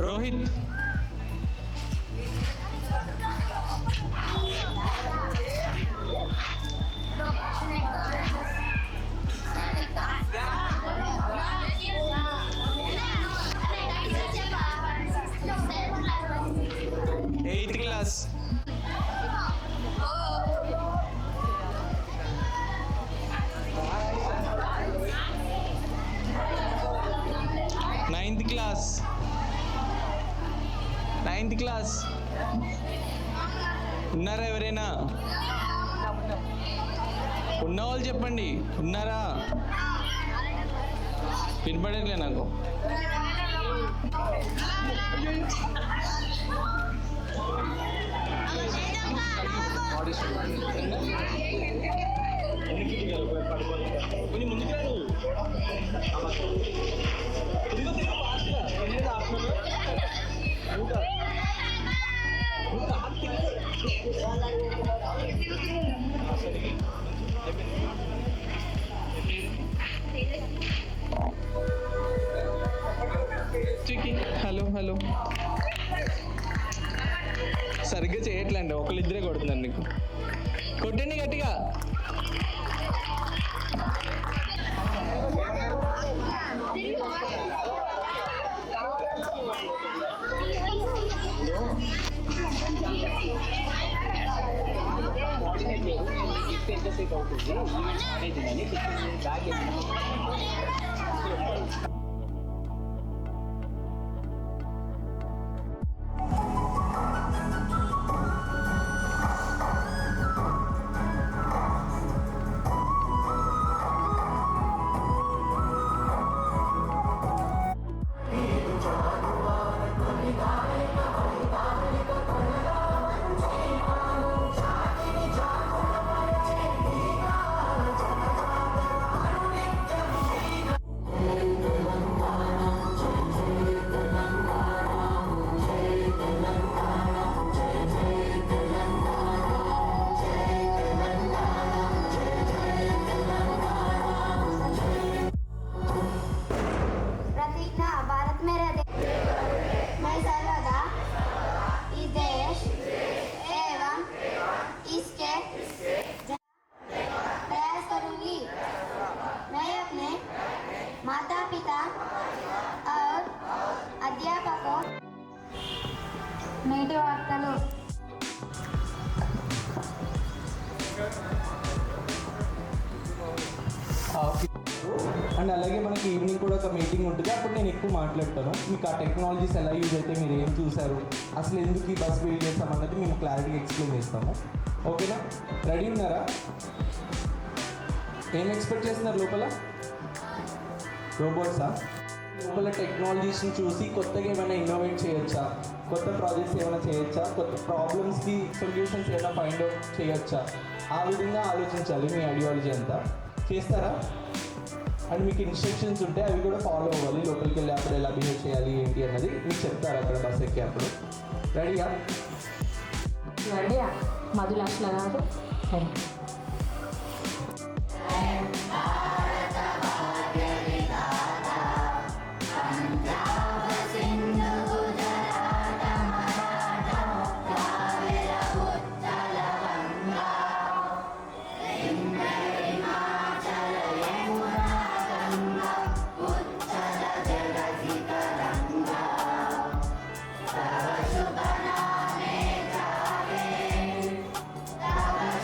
Rohit. Eighth class. Ninth class. Ninth class ఉన్నారా ఎవరైనా? ఉన్న వాళ్ళు చెప్పండి. ఉన్నారా? వినపడట్లే నాకు. Hello hello. సరిగ్గా చేయట్లేండి, ఒకళ్ళిద్దరే కొడుతున్నారు. నీకు కొట్టండి గట్టిగా. ఎంతసేపు అవుతుంది బ్యాగ్ माता पिता और अध्यापकों నేటి వార్తలు అండ్ అలాగే మనకి ఈవినింగ్ కూడా ఒక మీటింగ్ ఉంటుంది. అప్పుడు నేను ఎక్కువ మాట్లాడతాను. మీకు ఆ టెక్నాలజీస్ ఎలా యూజ్ అయితే మీరు ఏం చూసారు, అసలు ఎందుకు ఈ బస్ బిల్డ్ చేస్తామన్నది మేము క్లారిటీగా ఎక్స్ప్లెయిన్ చేస్తాము. ఓకేనా? రెడీ ఉన్నారా? ఏం ఎక్స్పెక్ట్ చేస్తున్నారు లోపల? రోబోట్సా? లోపల టెక్నాలజీస్ని చూసి కొత్తగా ఏమైనా ఇన్నోవేట్ చేయొచ్చా, కొత్త ప్రాజెక్ట్స్ ఏమైనా చేయొచ్చా, కొత్త ప్రాబ్లమ్స్కి సొల్యూషన్స్ ఏమైనా ఫైండ్ అవుట్ చేయొచ్చా, ఆ విధంగా ఆలోచించాలి. మీ ఐడియాలజీ అంతా చేస్తారా? అండ్ మీకు ఇన్స్ట్రక్షన్స్ ఉంటే అవి కూడా ఫాలో అవ్వాలి. లోపలికి వెళ్ళి అప్పుడు ఎలా బిహేవ్ చేయాలి ఏంటి అన్నది మీకు చెప్తారు అక్కడ బస్ ఎక్కి అప్పుడు. రెడీయా? రెడీయా? మధులు అట్లా కాదు. సరే.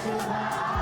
శుభ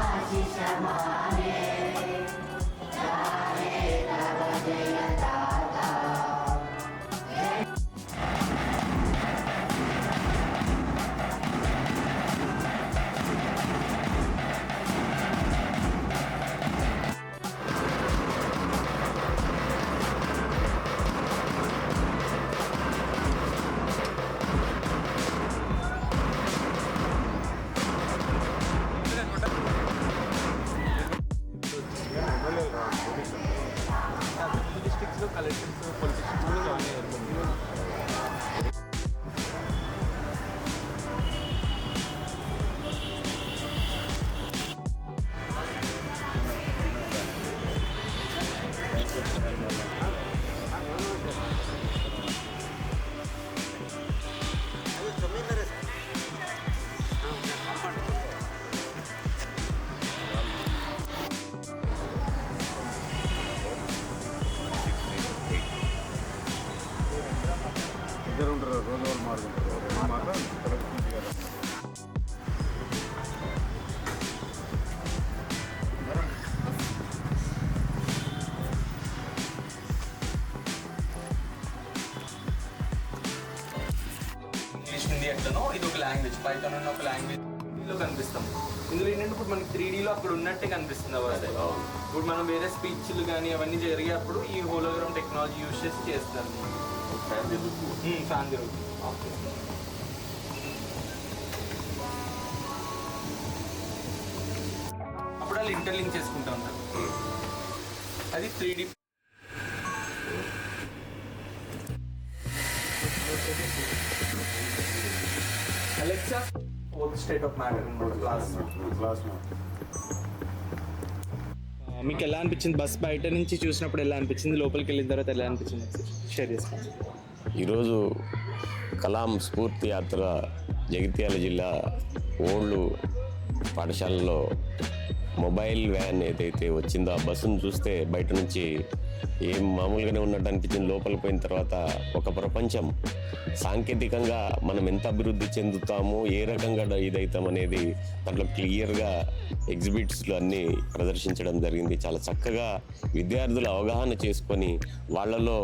పైథాన్ అన్న ఒక లాంగ్వేజ్ లో కనిపిస్తాం. ఇందులో ఏంటంటే ఇప్పుడు మనకి 3Dలో అక్కడ ఉన్నట్టే కనిపిస్తుంది అవన్నీ. ఇప్పుడు మనం వేరే స్పీచ్లు కానీ అవన్నీ జరిగేటప్పుడు ఈ హోలోగ్రామ్ టెక్నాలజీ యూజ్ చేసి చేస్తారు. ఫ్యాన్ తిరుగుతుంది. అప్పుడు వాళ్ళు ఇంటర్లింక్ చేసుకుంటా ఉంటారు. అది 3D. Alexa fourth state of matter class. మీకు ఎలా అనిపించింది? బస్ బయట నుంచి చూసినప్పుడు ఎలా అనిపించింది? లోపలికి వెళ్ళిన తర్వాత ఎలా అనిపించింది? షేర్ చేసుకోండి. ఈరోజు కలాం స్ఫూర్తి యాత్ర జగిత్యాల జిల్లా ఓల్డ్ పాఠశాలలో మొబైల్ వ్యాన్ ఏదైతే వచ్చిందో ఆ బస్సును చూస్తే బయట నుంచి ఏం మామూలుగానే ఉన్నట్టు అనిపించింది. లోపలికి పోయిన తర్వాత ఒక ప్రపంచం సాంకేతికంగా మనం ఎంత అభివృద్ధి చెందుతాము, ఏ రకంగా ఇదవుతాం అనేది దాంట్లో క్లియర్గా ఎగ్జిబిట్స్లు అన్నీ ప్రదర్శించడం జరిగింది. చాలా చక్కగా విద్యార్థులు అవగాహన చేసుకొని వాళ్ళలో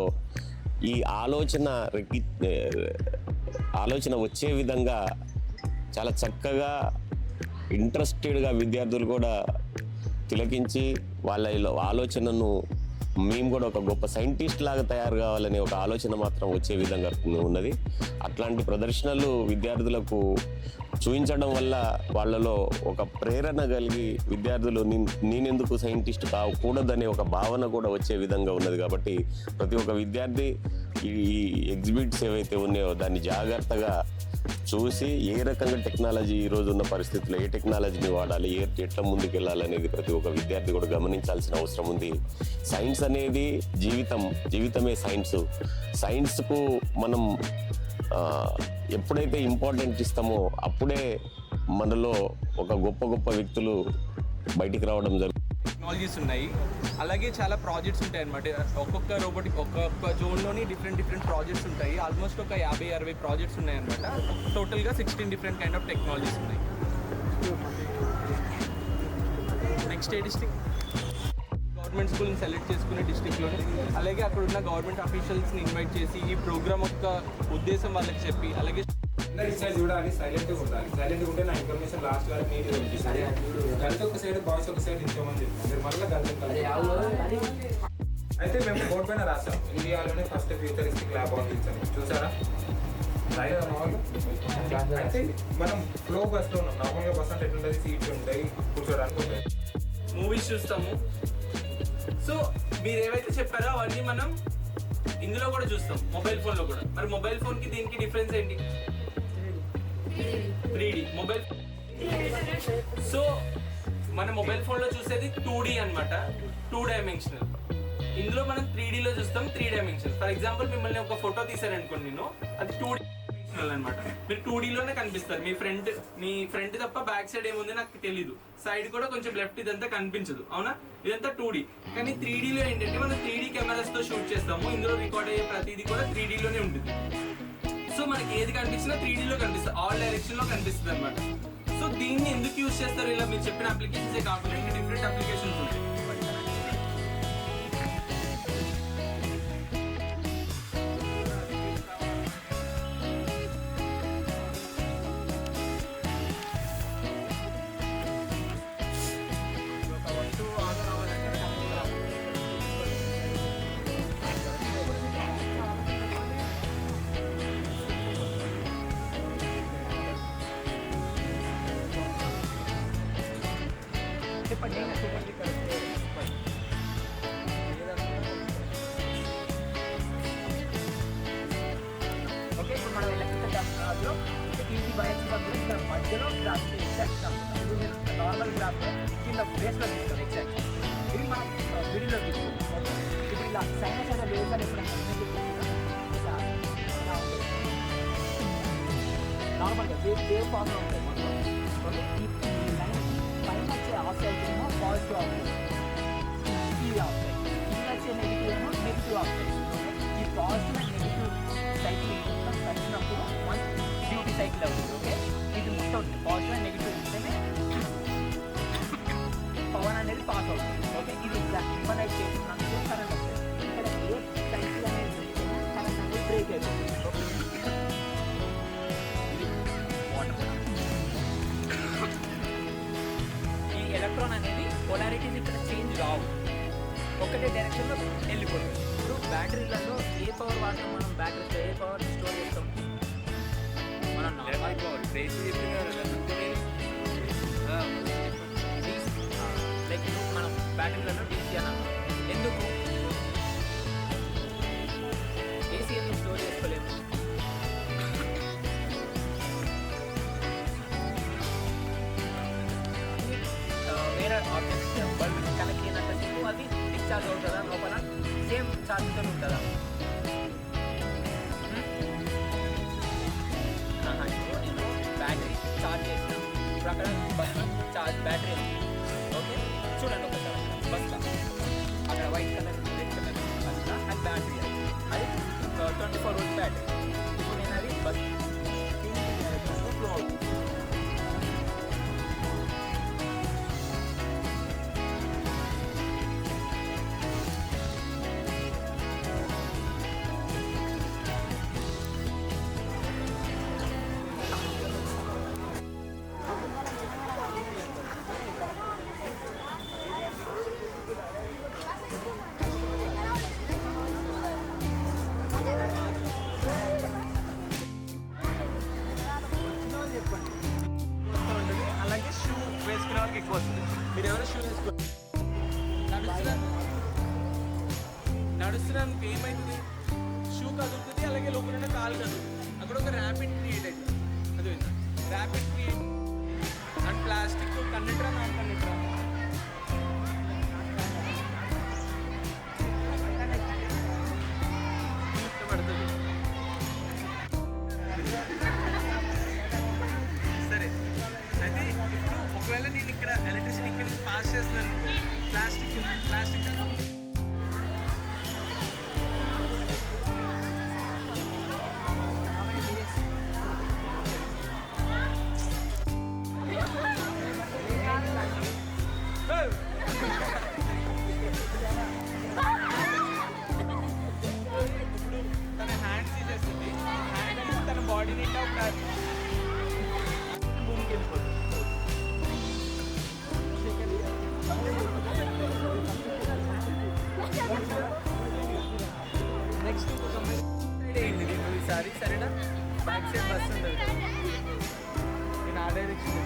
ఈ ఆలోచన వచ్చే విధంగా చాలా చక్కగా ఇంట్రెస్టెడ్గా విద్యార్థులు కూడా తిలకించి వాళ్ళ ఆలోచనను మేము కూడా ఒక గొప్ప సైంటిస్ట్ లాగా తయారు కావాలనే ఒక ఆలోచన మాత్రం వచ్చే విధంగా ఉన్నది. అట్లాంటి ప్రదర్శనలు విద్యార్థులకు చూపించడం వల్ల వాళ్ళలో ఒక ప్రేరణ కలిగి విద్యార్థులు నేనెందుకు సైంటిస్ట్ కాకూడదనే ఒక భావన కూడా వచ్చే విధంగా ఉన్నది. కాబట్టి ప్రతి ఒక్క విద్యార్థి ఈ ఎగ్జిబిట్స్ ఏవైతే ఉన్నాయో దాన్ని జాగ్రత్తగా చూసి ఏ రకంగా టెక్నాలజీ ఈరోజు ఉన్న పరిస్థితుల్లో ఏ టెక్నాలజీని వాడాలి, ఎట్లా ముందుకు వెళ్ళాలనేది ప్రతి ఒక్క విద్యార్థి కూడా గమనించాల్సిన అవసరం ఉంది. సైన్స్ అనేది జీవితమే సైన్స్కు మనం ఎప్పుడైతే ఇంపార్టెంట్ ఇస్తామో అప్పుడే మనలో ఒక గొప్ప వ్యక్తులు బయటికి రావడం జరుగుతుంది. టెక్నాలజీస్ ఉన్నాయి, అలాగే చాలా ప్రాజెక్ట్స్ ఉంటాయి అన్నమాట. ఒక్కొక్క జోన్లోని డిఫరెంట్ ప్రాజెక్ట్స్ ఉంటాయి. ఆల్మోస్ట్ ఒక 50-60 ప్రాజెక్ట్స్ ఉన్నాయి అన్నమాట. టోటల్గా 16 డిఫరెంట్ కైండ్ ఆఫ్ టెక్నాలజీస్ ఉన్నాయి. నెక్స్ట్ డిస్ట్రిక్ట్ గవర్నమెంట్ స్కూల్ని సెలెక్ట్ చేసుకునే డిస్ట్రిక్ట్లోనే, అలాగే అక్కడ ఉన్న గవర్నమెంట్ అఫీషియల్స్ని ఇన్వైట్ చేసి ఈ ప్రోగ్రామ్ యొక్క ఉద్దేశం వాళ్ళకి చెప్పి, అలాగే సైడ్ చూడాలి, సైలెంట్గా ఉండాలి. సైలెంట్గా ఉంటే నా ఇన్ఫర్మేషన్ లాస్ట్ వరకు నీట్గా పంపిస్తుంది. గర్ల్స్ ఒక సైడ్ బాయ్స్ ఒక సైడ్ ఇంకోమని చెప్తాం. మీరు మళ్ళీ గర్ల్స్ అయితే మేము బోర్డు పైన రాస్తాం ఇండియాలోనే ఫస్ట్ ఫ్యూచరిస్టిక్ ల్యాబ్ ఆఫీస్ అని. చూసారా రాయలేదా మా వాళ్ళు? అయితే మనం ఫ్లో బస్లో ఉన్నాం. నార్మల్గా బస్ అంటే ఎట్లుంటుంది, సీట్స్ ఉంటాయి, కూర్చోడానికి ఉంటాయి. మూవీస్ చూస్తాము. సో మీరు ఏవైతే చెప్పారో అవన్నీ మనం ఇందులో కూడా చూస్తాం, మొబైల్ ఫోన్లో కూడా. మరి మొబైల్ ఫోన్కి దీనికి డిఫరెన్స్ ఏంటి? 3D mobile. సో మన మొబైల్ ఫోన్లో చూసేది 2D అన్నమాట, 2 డైమెన్షనల్. ఇందులో మనం 3Dలో చూస్తాం, 3 డైమెన్షనల్. ఫర్ ఎగ్జాంపుల్ మిమ్మల్ని ఒక ఫోటో తీసారనుకోండి నేను, అది 2D అనమాట. మీరు 2Dలోనే కనిపిస్తారు. మీ ఫ్రంట్ తప్ప బ్యాక్ సైడ్ ఏముంది నాకు తెలీదు. సైడ్ కూడా కొంచెం లెఫ్ట్ ఇదంతా కనిపించదు, అవునా? ఇదంతా 2D. కానీ 3Dలో ఏంటంటే మనం 3D కెమెరాస్తో షూట్ చేస్తాము. ఇందులో రికార్డ్ అయ్యే ప్రతిదీ కూడా 3Dలోనే ఉంటుంది. సో మనకి ఏది కనిపించినా 3Dలో కనిపిస్తుంది, ఆల్ డైరెక్షన్లో కనిపిస్తుంది అనమాట. సో దీన్ని ఎందుకు యూజ్ చేస్తారు? ఇలా మీరు చెప్పిన అప్లికేషన్సే కాకుండా ఇంకా డిఫరెంట్ అప్లికేషన్స్ ఉంటాయి. ఓకే, ఇప్పుడు మనం ఎలక్ట్రికల్ టెక్నాలజీలో టీవీ బయట మధ్యలో గ్రాఫ్ ఎగ్జాక్ట్ నార్మల్ గ్రాఫ్ కింద బేస్లో తీస్తాం ఎగ్జాక్ట్. ఇది మనం మిడిల్లో తీస్తాం. ఓకే, ఇప్పుడు ఇలా సైనస్ అనే లేజర్ ఎప్పుడు నార్మల్గా వేవ్ ఫామ్లో ఉంటాయి మొత్తం. ఓకే, ఈ లైన్ పైన వచ్చే ఆఫ్ ఏమో పాజిటివ్ ఆఫ్ ఈ ఆఫ్ కింద వచ్చే నెగిటివ్ ఏమో నెగిటివ్ ఆఫ్. ఈ పాజిటివ్ అండ్ నెగిటివ్ సైకిల్ మొత్తం కలిసినప్పుడు వన్ డ్యూటీ సైకిల్ అవుతుంది. ఓకే, ఇది మొత్తం పాజిటివ్ అండ్ నెగిటివ్ ఉంటేనే పవర్ అనేది పాస్ అవుతుంది. ఓకే, ఇది ఇన్ఫనైట్ చేస్తున్నందుకు కరెంట్ వస్తుంది. ఇక్కడ ఏ సైకిల్ అనేది కరెంట్ అనేది బ్రేక్ అయిపోతుంది. ఓకే, వాటర్ పొలారిటీస్ ఇక్కడ చేంజ్ రావు, ఒకటే డైరెక్షన్లో వెళ్ళిపోతుంది. ఇప్పుడు బ్యాటరీలలో ఏ పవర్ వాడతాం మనం? బ్యాటరీలో ఏ పవర్ స్టోర్ చేస్తాం మనం? నార్మల్ పవర్ లైక్ మనం బ్యాటరీలలో డీసీ అని అన్నాం. ఎందుకు ఏసీ ఎందుకు స్టోర్ చేసుకోలేము? వేరే ఆబ్జెక్ట్ బల్బ్ కనెక్ట్ అయినంతసేపు అది డిశ్చార్జ్ అవుతుందా లోపల? సేమ్ ఛార్జ్తో ఉంటుందా? ఇప్పుడు నేను బ్యాటరీ ఛార్జ్ చేసినాను, ఇప్పుడు అక్కడ బస్లో ఛార్జ్ బ్యాటరీ ఉంది. ఓకే, చూడండి ఒకసారి బస్లో అక్కడ వైట్ కలర్ రెడ్ కలర్ బస్లో అది బ్యాటరీ, అది 24 వోల్ట్ బ్యాటరీ. ఇప్పుడు నేను అది బస్ ఫ్లో అవుతుంది. అలాగే షూ వేసుకునే వాళ్ళకి ఎక్కువ వస్తుంది. మీరు ఎవరు షూ వేసుకో నడుస్తున్నానికి ఏమవుతుంది? షూ కదులుతుంది, అలాగే లోపల ఉన్న కాలు కదులుతుంది. అక్కడ ఒక ర్యాపిడ్ క్రియేట్ అవుతుంది. అది ర్యాపిడ్ క్రియేట్ అండ్ ప్లాస్టిక్ కండక్టరా నాన్ కండక్టరా? పడుతుంది. సరే, అయితే ఇప్పుడు ఒకవేళ నేను ఇక్కడ ఎలక్ట్రిసిటీ ఇక్కడ పాస్ చేస్తున్నాను, ప్లాస్టిక్ తన హ్యాండ్స్ తీసేస్తుంది, హ్యాండ్ అనేది తన బాడీ నిండా ఒక భూమికి వెళ్ళిపోతుంది. నెక్స్ట్ ఏంటి ఈసారి సరేనా? బ్యాక్ సైడ్ బస్ ఉంటుంది, నేను ఆ డైరెక్షన్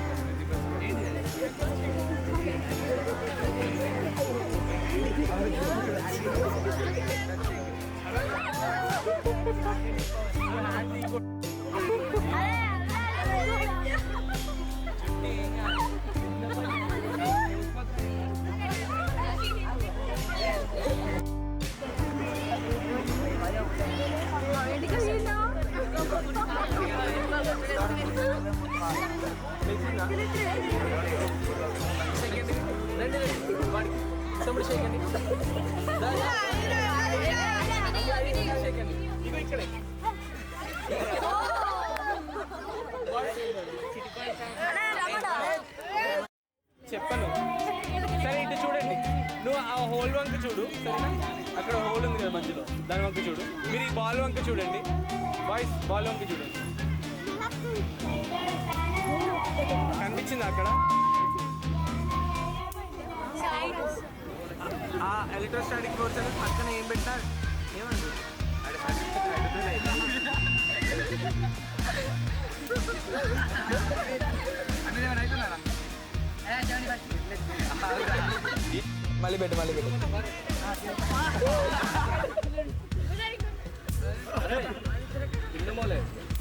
చెప్పను. సరే ఇటు చూడండి, నువ్వు ఆ హోల్ వంక చూడు, సరేనా? అక్కడ హోల్ ఉంది కదా మధ్యలో, దాని వంక చూడు. మీరు ఈ బాల్ వంక చూడండి, బాయ్స్ బాల్ వంక చూడండి. కనిపించింది అక్కడ ఆ ఎలక్ట్రోస్టాటిక్ ఫోర్స్ అనేది పక్కన ఏం పెట్టినా ఏమంటారు? మళ్ళీ పెట్టు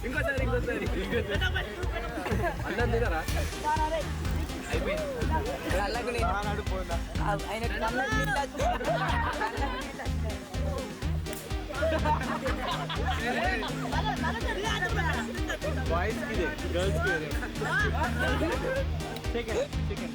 ఇంకోసారి అన్నం తినరా? అయిపోయింది. బాయ్స్కి ఇదే, గర్ల్స్కి ఇదే. చికెన్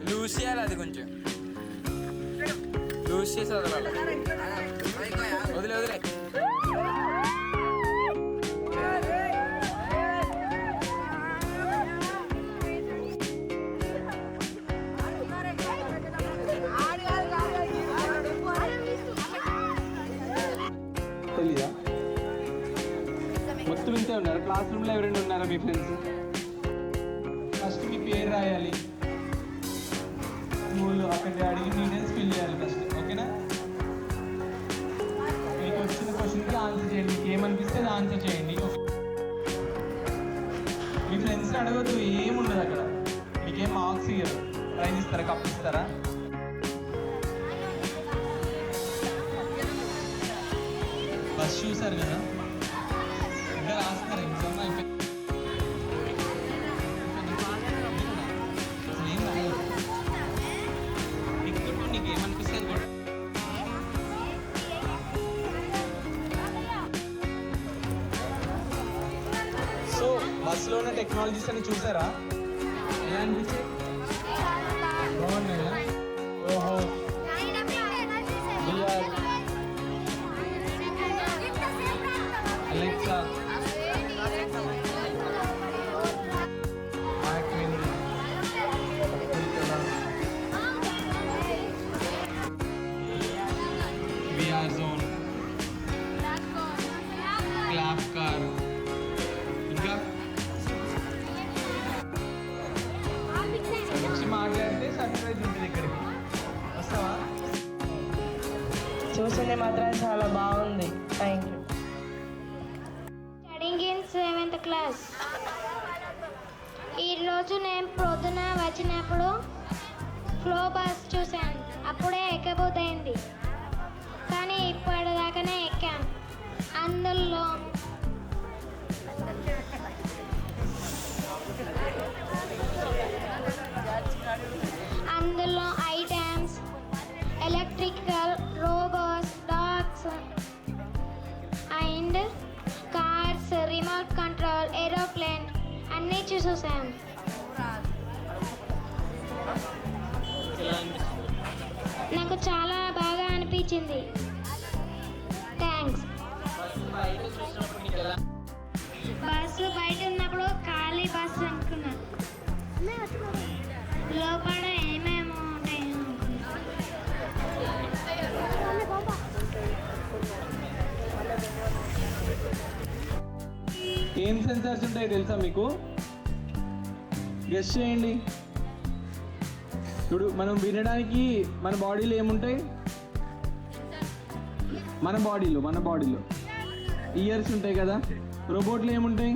లూజ్ చేయాలి, అది కొంచెం లూజ్ చేసి వదలాలి. వదిలే వదిలే. తెలీదా? మొత్తం ఇంతే ఉన్నారు. క్లాస్ రూమ్లో ఎవరైనా ఉన్నారా మీ ఫ్రెండ్స్? ఫస్ట్ మీ పేరు రాయాలి, స్కూల్ అక్కడ అడిగి డీటెయిల్స్ ఫిల్ చేయాలి ఫస్ట్. ఓకేనా? మీకు వచ్చిన క్వశ్చన్కి ఆన్సర్ చేయండి. మీకు ఏమనిపిస్తే అది ఆన్సర్ చేయండి. మీ ఫ్రెండ్స్ని అడగద్దు, ఏముండదు అక్కడ. మీకేం మార్క్స్ ఇయ్యరు. ప్రైజ్ ఇస్తారా, కప్ ఇస్తారా? బస్ చూసారు కదా, ఇంకా రాస్తారు ఎగ్జామ్ అయిపోయి. అసలు ఏం రాలేదు. నీకు ఏమనిపిస్తుంది కూడా. సో బస్సులో ఉన్న టెక్నాలజీస్ అని చూసారా? ఎలా అనిపించాయి? బాగున్నాయా? ఓహో, Alexa, Acmin, VR Zone, Clap Car, ఇంకా వచ్చి మాట్లాడితే సర్ప్రైజ్ ఉంటుంది. ఇక్కడికి వస్తావా? చూసింది మాత్రం చాలా బాగుంది. Thank you. Studying in 7th class. ఈరోజు నేను పొద్దున వచ్చినప్పుడు ఫ్లో బస్ చూశాను. అప్పుడే ఎక్కబోతైంది, కానీ ఇప్పటిదాకానే ఎక్కాం. అందులో items, electrical, robots, dogs and cars, remote control, aeroplane అన్నీ చూసాం. నాకు చాలా బాగా అనిపించింది. థ్యాంక్స్. బస్సు బయట ఉన్నప్పుడు ఖాళీ బస్సు అనుకున్నాను. లోపల ఏమేమో ఉంటాయో ఏం సెన్సార్స్ ఉంటాయి తెలుసా మీకు? గెస్ చేయండి. ఇప్పుడు మనం వినడానికి మన బాడీలో ఏముంటాయి? మన బాడీలో ఇయర్స్ ఉంటాయి కదా. రోబోట్లో ఏముంటాయి?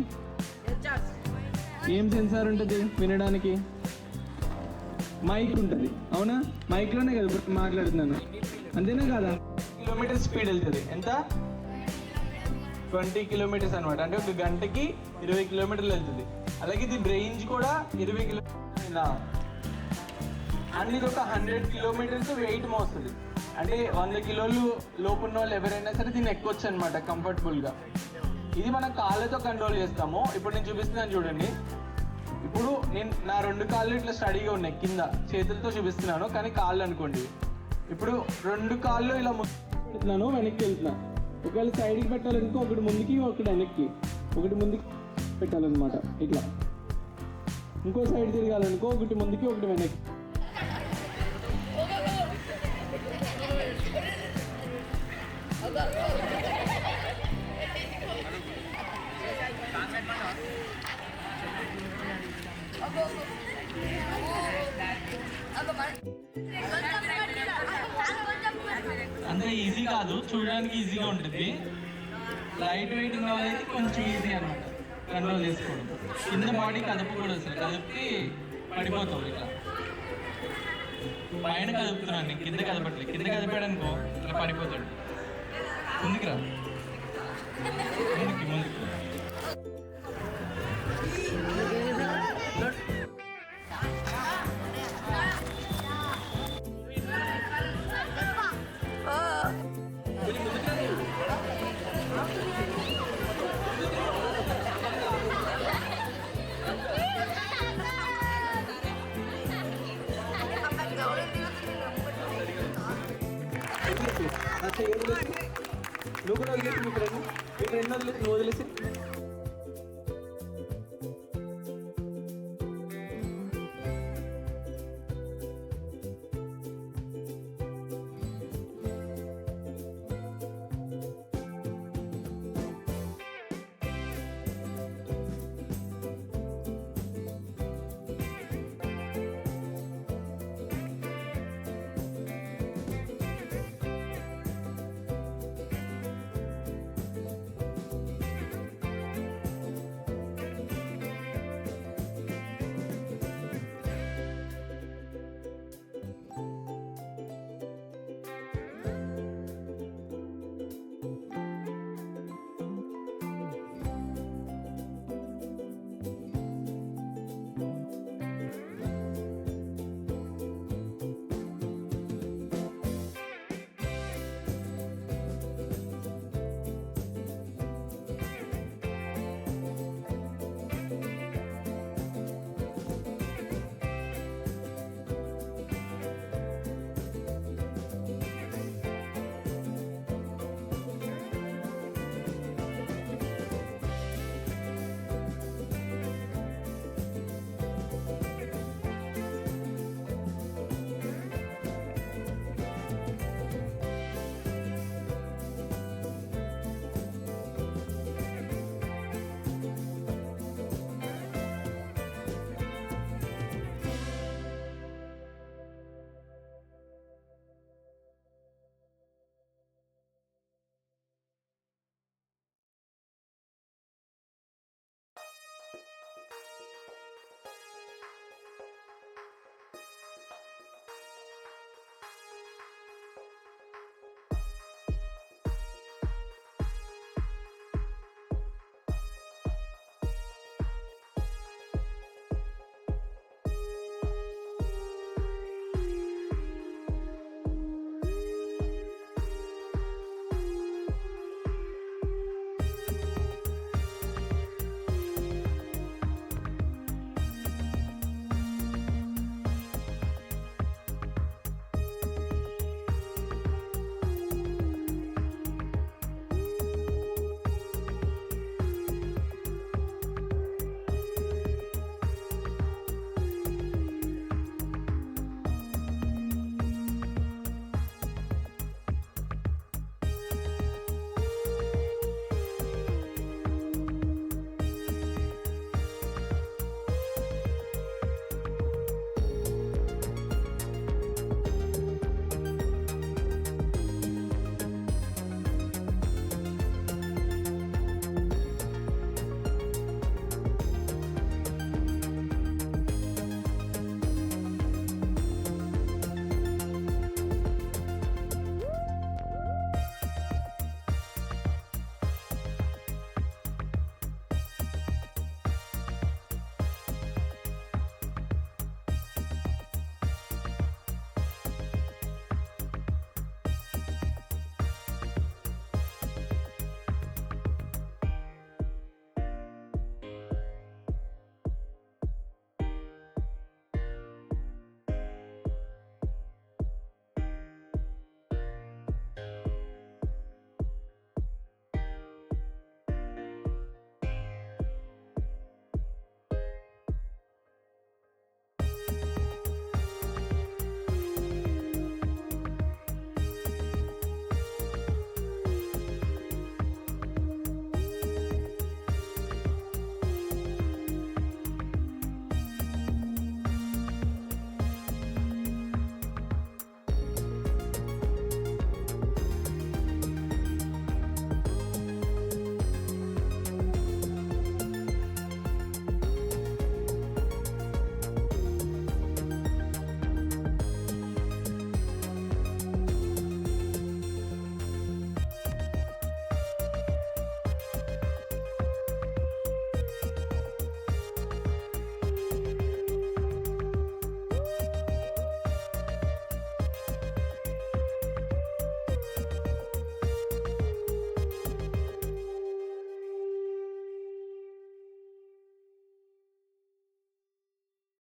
ఏం సెన్సార్ ఉంటుంది వినడానికి? మైక్ ఉంటుంది. అవునా? మైక్లోనే కదా ఇప్పుడు మాట్లాడుతున్నాను, అంతేనా కదా? కిలోమీటర్ స్పీడ్ వెళ్తుంది. ఎంత? 20 కిలోమీటర్స్ అనమాట. అంటే ఒక గంటకి 20 కిలోమీటర్లు వెళ్తుంది. అలాగే దీని రేంజ్ కూడా 20 కిలోమీటర్ల. అండ్ ఇది ఒక 100 కిలోమీటర్స్ వెయిట్ మోస్తుంది. అంటే 100 కిలోలు లోపు ఉన్న వాళ్ళు ఎవరైనా సరే దీన్ని ఎక్కొచ్చు అనమాట కంఫర్టబుల్గా. ఇది మనం కాళ్ళతో కంట్రోల్ చేస్తాము. ఇప్పుడు నేను చూపిస్తున్నాను చూడండి. ఇప్పుడు నేను నా 2 కాళ్ళు ఇట్లా స్టడీగా ఉన్నాయి, కింద చేతులతో చూపిస్తున్నాను కానీ కాళ్ళు అనుకోండి. ఇప్పుడు 2 కాళ్ళు ఇలా పెడుతున్నాను, వెనక్కి వెళ్తున్నా. ఒకవేళ సైడ్కి పెట్టాలనుకో ఒకటి ముందుకి ఒకటి వెనక్కి, ఒకటి ముందుకి పెట్టాలన్నమాట ఇట్లా. ఇంకో సైడ్ తిరగాలనుకో ఒకటి ముందుకి ఒకటి వెనక్కి. అంత ఈజీ కాదు, చూడడానికి ఈజీగా ఉంటుంది. లైట్ వెయిట్ ఉన్న వాళ్ళకి కొంచెం ఈజీ అనమాట కంట్రోల్ చేసుకోవడం. కింద బాడీ కదపకూడదు, అసలు కదిపి పడిపోతావు. ఇట్లా పైన కదుపుతున్నాను, కింద కదపట్లేదు. కింద కదిపాడు అనుకో ఇట్లా పడిపోతాడు. ముందుకు రా, ముందుకు. వదిలేసి మీ ఫ్రెండ్ వదిలేసి నువ్వు వదిలేసి